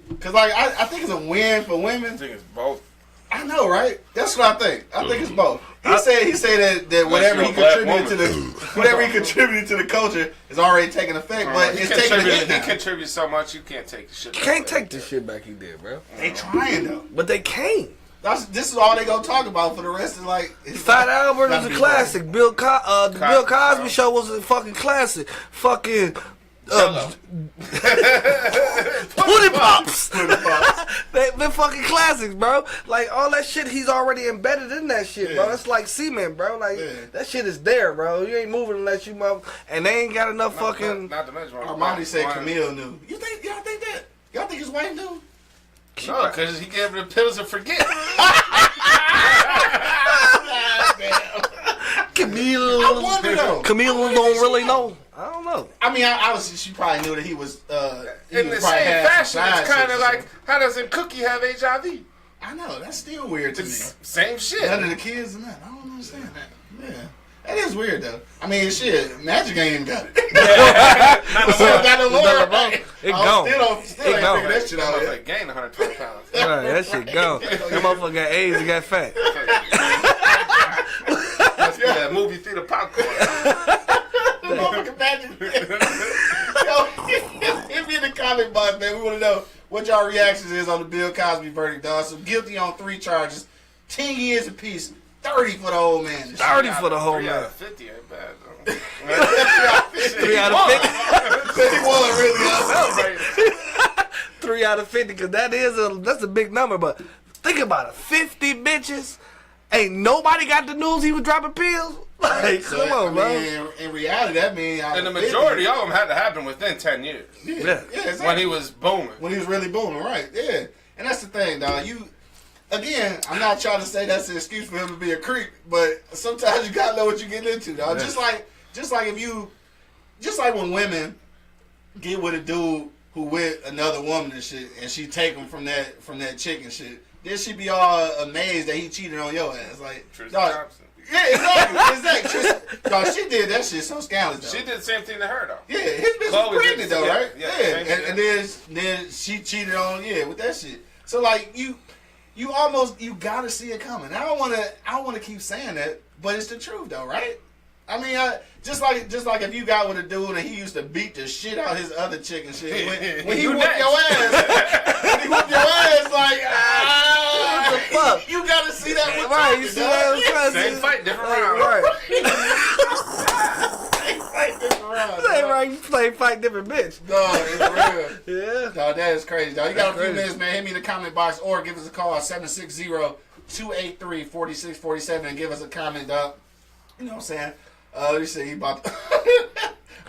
Because, like, I think it's a win for women. I think it's both. I know, right? That's what I think. I think it's both. He said that whatever he contributed to the culture is already taking effect, but it's taking a hit now. He contributes so much, you can't take the shit. You can't take the shit back he did, bro. They trying though, but they can't. This is all they gonna talk about for the rest of like. Fat Albert is a classic. Bill Cosby show was a fucking classic. Fucking. Putty Pops. They're fucking classics, bro. Like, all that shit, he's already embedded in that shit, bro. It's like cement, bro. Like, that shit is there, bro. You ain't moving unless you mother. And they ain't got enough fucking. Not to mention, Armani said Camille knew. Y'all think that? Y'all think his wife knew? No, because he gave her the pills to forget. Camille don't really know. I don't know. I mean, obviously, she probably knew that he was. In the same fashion, it's kind of like, how doesn't Cookie have HIV? I know, that's still weird to me. Same shit. None of the kids and that. I don't understand that. Yeah. That is weird, though. I mean, shit, Magic ain't even got it. Got no more. It gone. Still ain't figured that shit out yet. Like, gained 120 pounds. Right, that shit gone. That motherfucker got AIDS and got fat. That's that movie theater popcorn. The motherfucking Magic. Yo, hit me in the comment box, man. We want to know what y'all reactions is on the Bill Cosby verdict, dog. So guilty on 3 charges, 10 years apiece. 30 for the old man. 30 for the whole man. 3 out of 50 ain't bad, though. 3 out of 50. 51 really. 3 out of 50, because that's a big number. But think about it. 50 bitches. Ain't nobody got the news he was dropping pills. Like, come on, bro. In reality, that means... And the majority of them had to happen within 10 years. Yeah, exactly. When he was booming. When he was really booming, right. Yeah. And that's the thing, dog. Again, I'm not trying to say that's an excuse for him to be a creep, but sometimes you gotta know what you're getting into, dog. Yeah. Just like when women get with a dude who with another woman and shit, and she take him from that chick and shit, then she be all amazed that he cheated on your ass. Like, dog, yeah, exactly. Dog, she did that shit so scandalous, though. She did the same thing to her, though. Yeah, his bitch was pregnant, though, right? Yeah. And then she cheated on, with that shit. So, like, you gotta see it coming. I don't wanna keep saying that, but it's the truth though, right? I mean, just like if you got with a dude and he used to beat the shit out his other chick and shit. When he whooped your ass, like, what the fuck? You gotta see that with right. You see that? Same fight, different round. Right. Same fight, different bitch. No, it's real. Yeah. No, that is crazy, dog. You got a few minutes, man. Hit me in the comment box or give us a call at 760-283-4647 and give us a comment, dog. You know what I'm saying? You say he about to,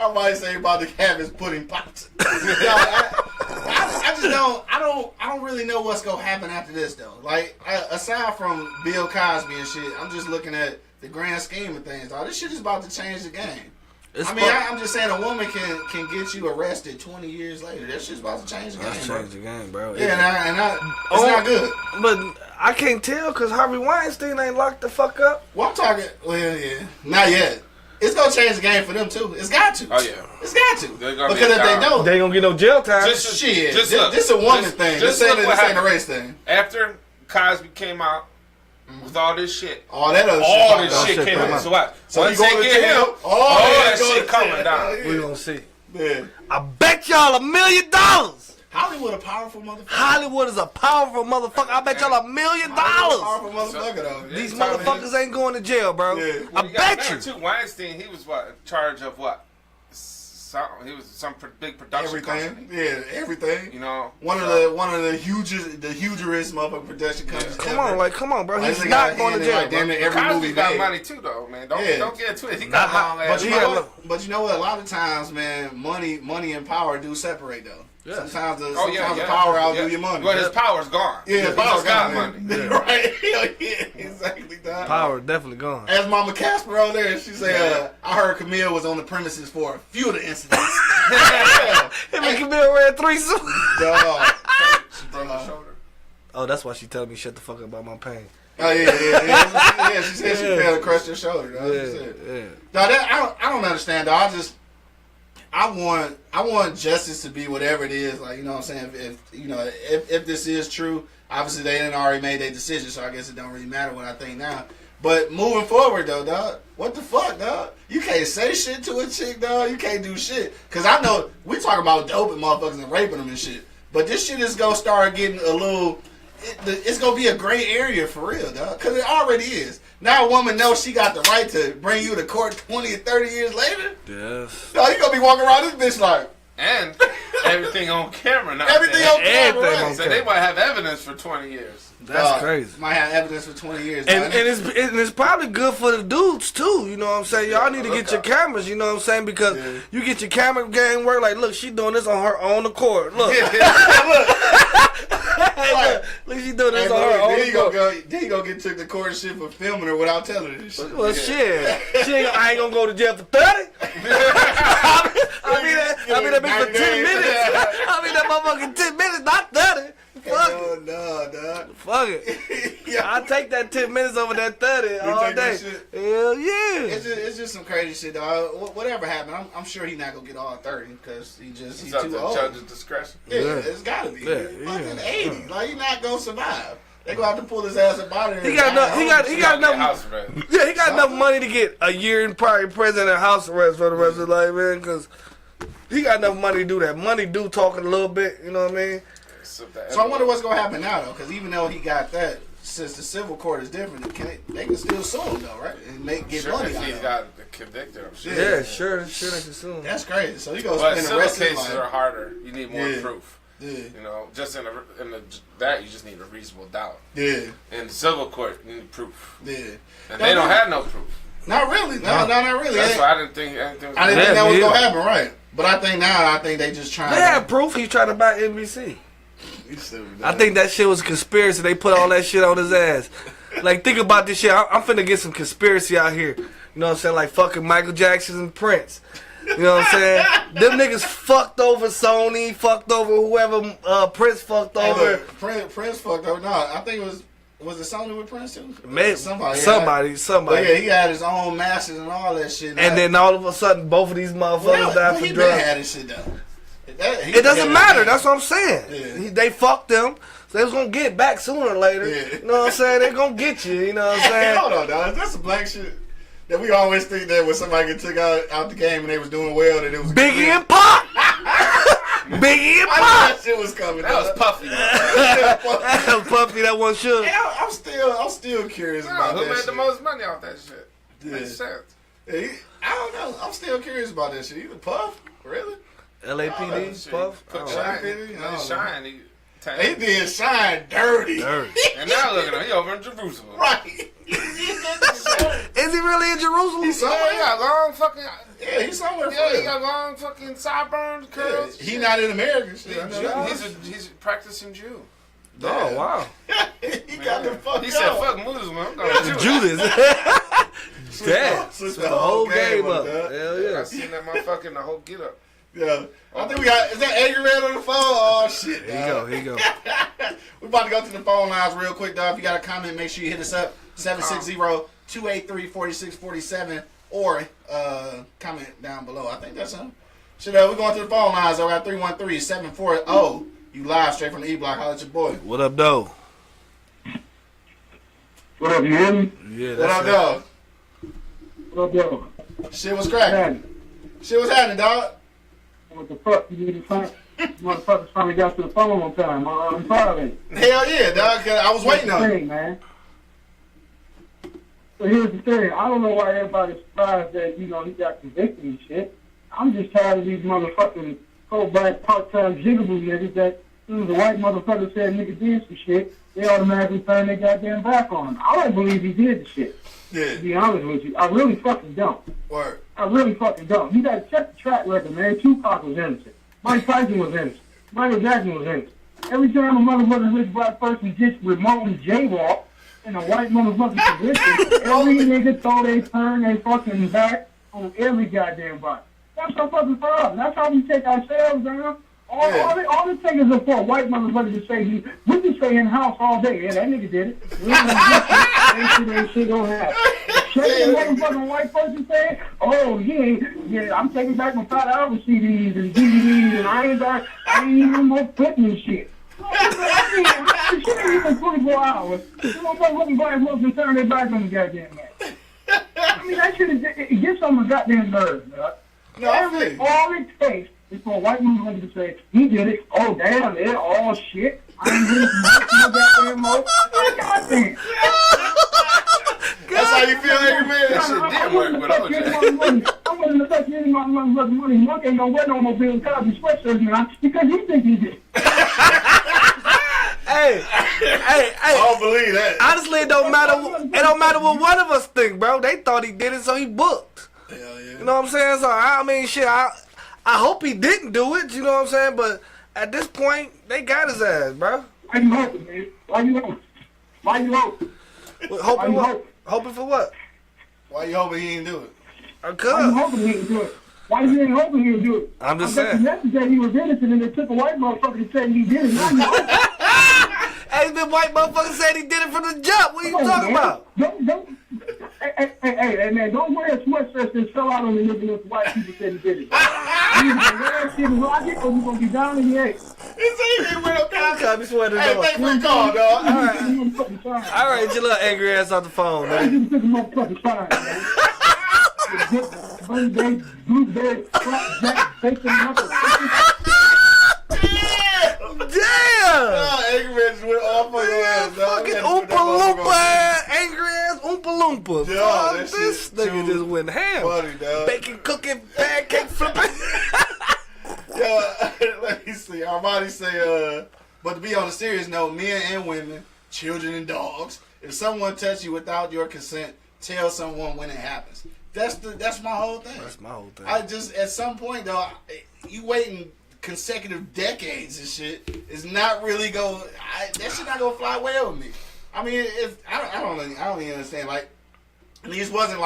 I might say he about to have his pudding pops. I just don't really know what's gonna happen after this though. Like aside from Bill Cosby and shit, I'm just looking at the grand scheme of things. Dog. This shit is about to change the game. I'm just saying a woman can get you arrested 20 years later. That shit's about to change the game. That's change the game, bro. Yeah, it's not good. But I can't tell because Harvey Weinstein ain't locked the fuck up. Well, I'm talking. Well, yeah, not yet. It's gonna change the game for them too. It's got to. Oh yeah, it's got to. Because if they don't, they ain't gonna get no jail time. This is a woman thing. This ain't a race thing. After Cosby came out with all this shit, all that shit came out. So what? So once they get him, all that shit coming down. We gonna see. Yeah. I bet y'all $1 million. Hollywood a powerful motherfucker. Hollywood is a powerful motherfucker. I bet y'all $1 million. Powerful motherfucker though. These motherfuckers ain't going to jail, bro. Yeah. I bet you. Too, Weinstein, he was what? In charge of what? He was some big production company. Yeah, everything. You know, one of the hugest motherfucking production companies. Come on, bro. He's not going to jail. Like, damn it, every Cosby movie got made. money too, though, man. Don't get into it. He got long ass. But you know what? A lot of times, man, money and power do separate though. Yes. Sometimes the power outdo your money. Well, his power's gone. Yeah, his power's got money. Yeah. Right? Yeah, exactly. Dog. Power definitely gone. As Mama Casper over there, she said, I heard Camille was on the premises for a few of the incidents. Him and Camille ran threesome. Dog. She broke her shoulder. Oh, that's why she telling me shut the fuck up about my pain. Oh yeah. She said she fell and crushed her shoulder. Dog. Yeah. Dog, I don't understand. Dog. I want justice to be whatever it is. Like, you know what I'm saying? If this is true, obviously they didn't already made their decision, so I guess it don't really matter what I think now. But moving forward though, dog, what the fuck, dog? You can't say shit to a chick, dog. You can't do shit. Cause I know we talking about doping motherfuckers and raping them and shit. But this shit is gonna start getting a little. It's gonna be a gray area for real, dog. Cause it already is. Now a woman knows she got the right to bring you to court 20 or 30 years later. Yes. Dog, you gonna be walking around this bitch like. And everything on camera now. Everything on camera. Right. So they might have evidence for 20 years. That's crazy. Might have evidence for 20 years. And it's probably good for the dudes too. You know what I'm saying? Y'all need to get your cameras. You know what I'm saying? Because you get your camera game work. Like, look, she doing this on her own accord. Look. Look, she doing this on her own accord. Then you gonna get took to court and shit for filming her without telling her this shit. Well, shit. I ain't gonna go to jail for 30. I mean that bitch for 10 minutes. I mean that motherfucking 10 minutes, not 30. Fuck it. No, dog. Fuck it. I'll take that 10 minutes over that 30 all day. Hell yeah. It's just some crazy shit, dog. Whatever happened, I'm sure he's not gonna get all 30 because he's too old. Judge's discretion. Yeah, it's gotta be. Fucking 80. Like, he's not gonna survive. They gonna have to pull his ass up out of there. He got enough. Yeah, he got enough money to get a year in probably prison and house arrest for the rest of his life, man. Because he got enough money to do that. Money do talking a little bit, you know what I mean? So I wonder what's gonna happen now, though. Because even though he got that, since the civil court is different, they can still sue him though, right? And get money if out he of got convicted. Yeah, sure they can sue him. That's crazy. So you go but spend the rest civil of his cases life. are harder. You need more proof. Yeah. You know, just in that you just need a reasonable doubt. Yeah. In the civil court, you need proof. Yeah. And they don't have no proof. Not really. No, not really. That's why I didn't think that was gonna happen, right? But I think they just trying. They have proof. He's trying to buy NBC. I think that shit was a conspiracy. They put all that shit on his ass. Like, think about this shit. I'm finna get some conspiracy out here. You know what I'm saying? Like fucking Michael Jackson and Prince. You know what I'm saying? Them niggas fucked over Sony, fucked over whoever Prince fucked over. Prince fucked over. No, I think it was it Sony with Prince too? Maybe somebody. But yeah, he had his own masters and all that shit. And then all of a sudden, both of these motherfuckers died from drugs. Had his shit though. It doesn't matter. That's what I'm saying. Yeah. They fucked them. So they was gonna get back sooner or later. Yeah. You know what I'm saying? They gonna get you. You know what I'm saying? Hold on, dog. That's some black shit. That we always think that when somebody get took out the game and they was doing well, that it was Biggie and Pop. Biggie and Pop. That shit was coming. That was Puffy. That was Puffy. That one shook. Hey, I'm still curious about that. Who made shit. the most money off that shit? Yeah. Makes sense. Yeah, I don't know. I'm still curious about that shit. Either Puff, really? LAPD, Puff. Shine. He did Shine dirty. And now look at him. He over in Jerusalem. Right. Is he really in Jerusalem? He's Yeah, somewhere. he got long fucking. Yeah, he's somewhere. Yeah, for he real. got long fucking sideburns, curls. He not in America. Shit, I know that. He's a practicing Jew. Oh, wow. He got the fuck He out. said, "Fuck Muslim, I'm going to Judas. Damn. Switch The whole game up. dog. Hell I yeah. seen that motherfucker in the whole get up. Yeah. I think we got, is that Angry Red on the phone? Oh, shit. Here you go. Here you go. We're about to go to the phone lines real quick, dog. If you got a comment, make sure you hit us up, 760-283-4647, or comment down below. I think that's him. Shit, we're going to the phone lines. I got 313-740. You live straight from the E-Block. Holla at your boy. What up, though? What up, you hear me? Yeah, What up, that's dog? What up, yo? Shit was cracking. Shit was happening, dog. What the fuck? You need to find motherfuckers finally got to the phone on time. I'm proud of it. Hell yeah, dog. 'Cause I was waiting on it. Thing, man. So here's the thing. I don't know why everybody's surprised that, he got convicted and shit. I'm just tired of these motherfucking cold-black part-time jiggable niggas that, as soon as a white motherfucker said nigga did some shit, they automatically turn their goddamn back on him. I don't believe he did the shit. Yeah. To be honest with you. I really fucking don't. Word. I really fucking don't. You gotta check the track record, man. Tupac was innocent. Mike Tyson was innocent. Michael Jackson was innocent. Every time a motherfucking rich black person just remotely jaywalk in a white motherfucking position, every nigga throw they turn they fucking back on every goddamn body. That's our fucking problem. That's how we take ourselves down. All it takes is for a white motherfucker to say, we can stay in the house all day. Yeah, that nigga did it. We ain't that shit don't happen. Check the motherfucking white person saying, oh, yeah, I'm taking back my 5-hour CDs and DVDs and I ain't even more putting and shit. Shit ain't even 24 hours. You motherfucking black folks can turn their back on the goddamn man. I mean, that shit it gets on my goddamn nerves, dog. No, I feel you. All it takes is for a white motherfucker to say, he did it. Oh, damn, it. Oh, shit. I ain't really no goddamn more. Goddamn. That's how you feel, Angry Man? That shit did work, but I was just... I'm willing to touch any motherfucking money. Monk ain't gonna wear no more Bill Cosby sweatshirts now because he think he did. Hey. I don't believe that. Honestly, it don't matter. It don't matter what one of us think, bro. They thought he did it, so he booked. Hell yeah. You know what I'm saying? So I mean, shit. I hope he didn't do it. You know what I'm saying? But at this point, they got his ass, bro. Why you hoping, man? Why you hoping? Why you hoping? Hoping what? Hoping for what? Why you hoping he didn't do it? Why you Cause hoping he didn't do it? Why you ain't hoping he'll do it? I'm just I bet saying. yesterday he was innocent and they took a white motherfucker to say he did it. Now you hoping. Hey, the white mother said he did it from the jump. What are you Come on, talking man. about? Don't. Hey, man, don't wear a sweatshirt that fell out on the nigga if white people said he did it. You gonna wear that shit and rock it, or you gonna be down in the egg? It's easy with a Copy sweater. Hey, thanks for the call, dog. All right, your little angry ass off the phone, man. You took a motherfucking sign, man. Blueberry, flapjack, bacon, knuckle. Damn! Angry Man just went off on your ass, dog. Fucking Oompa Loompa ass, angry ass Oompa Loompa. Yeah, Fuck, that this shit nigga too just went ham. funny, dog. Bacon cooking, pancake flipping. Yeah, let me see. Armani say, but to be on a serious note, men and women, children and dogs, if someone touch you without your consent, tell someone when it happens. That's my whole thing. That's my whole thing. I just, at some point though, you waiting consecutive decades and shit is not really that shit not gonna fly well with me. I mean, if I don't even understand. Like, these wasn't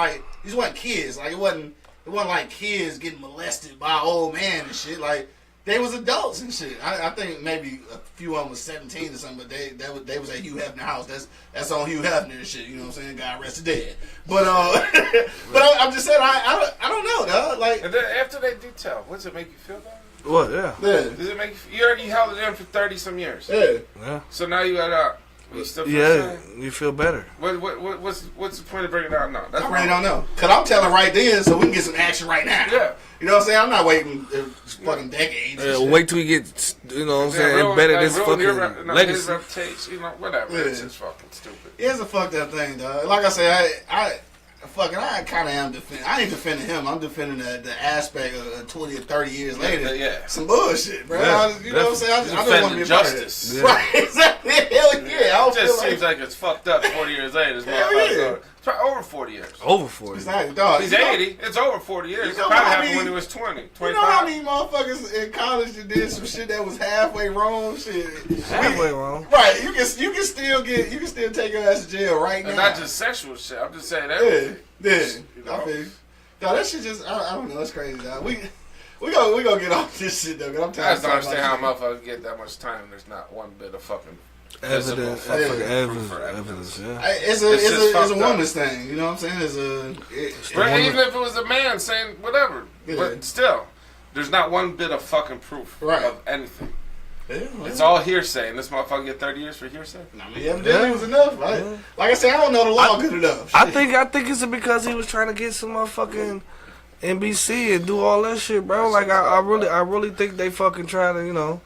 kids. Like, it wasn't like kids getting molested by an old man and shit. Like, they was adults and shit. I think maybe a few of them was 17 or something, but they was at Hugh Hefner's house. That's on Hugh Hefner and shit. You know what I'm saying? God rest the dead. But I'm just saying I don't know, dog. Like, And then after they detail, what's it make you feel about? What? Yeah. Does it make you already held it in for 30-some years? Yeah. Yeah. So now you got out. You still feel Yeah. the same? You feel better. What's the point of bringing it out now? That's I really don't know. Cause I'm telling right then, so we can get some action right now. Yeah. You know what I'm saying? I'm not waiting fucking decades. and shit. Wait till he gets, you know what I'm saying, embedded his fucking his legacy. reputation, whatever. Yeah. It's just fucking stupid. It's a fucked up thing, dog. Like I say, I kind of am defending. I ain't defending him. I'm defending the aspect of 20 or 30 years later. Yeah. Some bullshit, bro. Yeah, you know what I'm saying? I just want to be a part of justice. it. Right, exactly. Hell yeah. I don't just seems like it's fucked up 40 years later. This motherfucker. It's probably over 40 years. Over 40. Exactly, dog. He's 80. It's over 40 years. It probably happened when he was 20, 25. You know how many motherfuckers in college that did some shit that was halfway wrong? Shit. Halfway wrong. Right. You can still take your ass to jail right now. And not just sexual shit. I'm just saying that. Yeah. I feel you. No, that shit just I don't know. It's crazy, dog. We gonna get off this shit though. Cause I'm I tired. just don't understand how motherfuckers get that much time. And there's not one bit of fucking Evidence. visible Evidence. Yeah. It's a woman's thing. You know what I'm saying? Even if it was a man saying whatever, but still, there's not one bit of fucking proof of anything. Yeah, it's all hearsay, and this motherfucker get 30 years for hearsay. I mean, evidently it was enough, right? Yeah. Like I said, I don't know the law good enough. I think it's because he was trying to get some motherfucking NBC and do all that shit, bro. Like I really think they fucking trying to,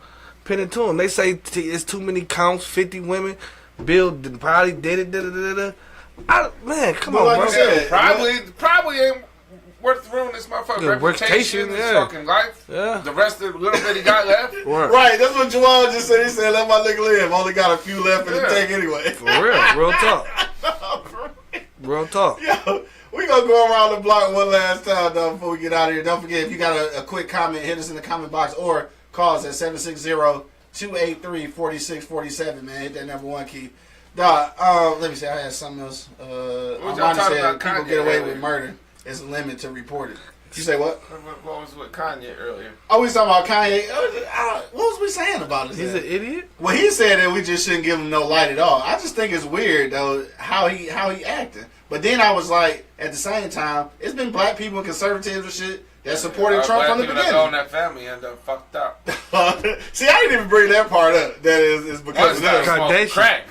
pin it to him. They say it's too many counts, 50 women. Bill probably did it. Man, come on, like bro. I said, Probably ain't worth ruining this motherfucker's reputation, his fucking life. Yeah. The rest of the little bit he got left. Right, that's what Joel just said. He said, "Let my nigga live." Only got a few left in the tank anyway. For real talk. Real talk. Yo, we gonna go around the block one last time, though, before we get out of here. Don't forget, if you got a quick comment, hit us in the comment box or call us at 760-283-4647, man. Hit that number one key. Dog, let me see. I had something else. Armani said people get away with murder. It's a limit to report it. You say what? What was with Kanye earlier? Oh, we was talking about Kanye. What was we saying about it? He's an idiot? Well, he said that we just shouldn't give him no light at all. I just think it's weird, though, how he acting. But then I was like, at the same time, it's been black people and conservatives and shit that supported Trump from the beginning. That own that family end up fucked up. See, I didn't even bring that part up. That is because of that. Kardashian. Crack.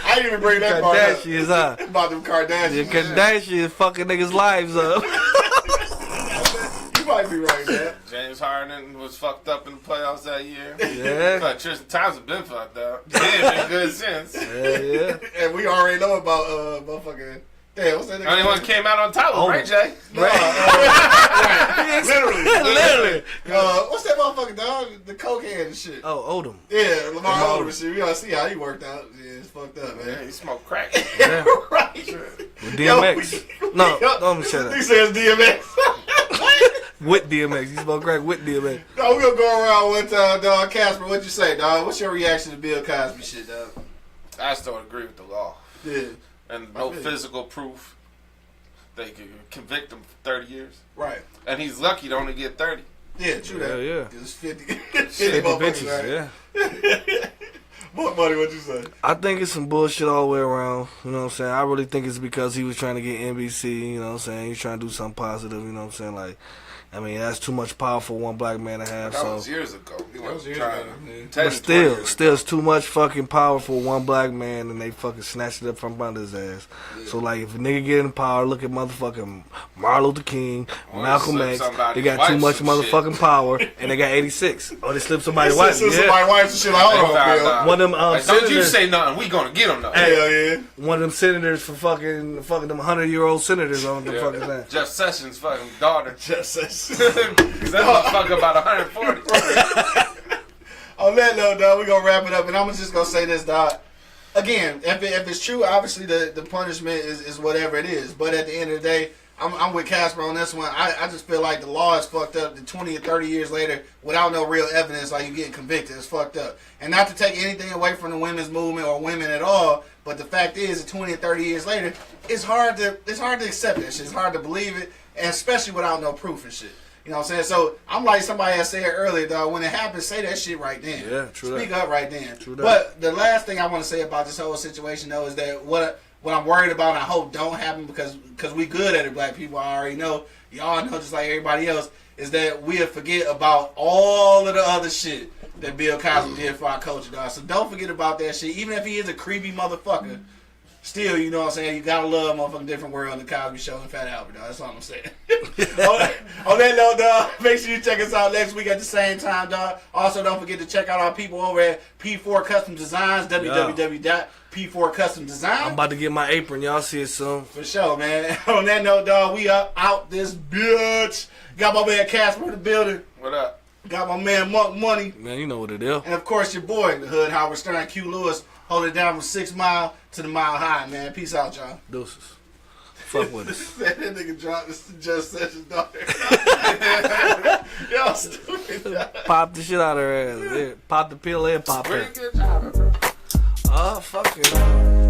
I didn't even bring that part up. Kardashians, huh? About them Kardashians. The Kardashians fucking niggas' lives up. You might be right, man. James Harden was fucked up in the playoffs that year. Yeah. But Tristan Thompson been fucked up. He ain't been good since. Yeah. And we already know about motherfucking. Damn, what's that nigga? Only one came out on top of right, Jay? No, literally. What's that motherfucking dog? The cokehead and shit. Oh, Odom. Yeah, Lamar Odom and shit. We gotta see how he worked out. Yeah, it's fucked up, man. Yeah, he smoked crack. Yeah. Right. With DMX. No, don't shut up. He says DMX. With DMX. He smoked crack with DMX. No, we gonna go around one time, dog. Casper, what you say, dog? What's your reaction to Bill Cosby shit, dog? I still agree with the law. Yeah. And no physical proof they could convict him for 30 years. Right. And he's lucky to only get 30. Yeah, true that. Yeah. It's 50. 50 bitches, right? yeah. What, buddy, what you say? I think it's some bullshit all the way around. You know what I'm saying? I really think it's because he was trying to get NBC. You know what I'm saying? He's trying to do something positive. You know what I'm saying? Like, I mean, that's too much power for one black man to have. That was years ago. He was trying but still, it's too much fucking power for one black man, and they fucking snatched it up from under his ass. Yeah. So, like, if a nigga get in power, look at motherfucking Martin Luther King, Malcolm X. They got too much motherfucking power, and they got 86. Oh, they slipped somebody's wife. Somebody's wife and shit. Like, hold on, Bill. One of them like, senators. Don't you say nothing. We gonna get him though. Hell yeah. One of them senators for fucking them 100-year-old senators on the fucking thing. Jeff Sessions' fucking daughter. Jeff Sessions. That motherfucker about 140. On that note, dog, we're gonna wrap it up, and I'm just gonna say this, dog. Again, if it's true, obviously the punishment is whatever it is. But at the end of the day, I'm with Casper on this one. I just feel like the law is fucked up. The 20 or 30 years later, without no real evidence, like you getting convicted, it's fucked up. And not to take anything away from the women's movement or women at all, but the fact is, 20 or 30 years later, it's hard to accept that shit. It's hard to believe it, and especially without no proof and shit. You know what I'm saying? So I'm like somebody had said earlier, dog, when it happens, say that shit right then. Yeah, true. Speak up right then. True that. But the last thing I want to say about this whole situation, though, is that what I'm worried about and I hope don't happen because we good at it, black people, I already know. Y'all know just like everybody else, is that we'll forget about all of the other shit that Bill Cosby did for our culture, dog. So don't forget about that shit. Even if he is a creepy motherfucker, still, you know what I'm saying, you gotta love motherfucking Different World and the Cosby Show and Fat Albert, dog. That's all I'm saying. on that note, dog, make sure you check us out next week at the same time, dog. Also, don't forget to check out our people over at P4 Custom Designs, www.p4customdesign. I'm about to get my apron. Y'all see it soon. For sure, man. On that note, dog, we up out this bitch. Got my man Casper in the building. What up? Got my man Monk Money. Man, you know what it is. And of course your boy, the Hood Howard Stern, Q Lewis, hold it down from 6 Mile to the Mile High, man. Peace out, y'all. Deuces. Fuck with us. That nigga dropped this to Judge Sessions' daughter. Y'all stupid. Pop the shit out of her ass. Yeah, pop the pill and pop her. Pretty good job, bro. Oh, fuck it.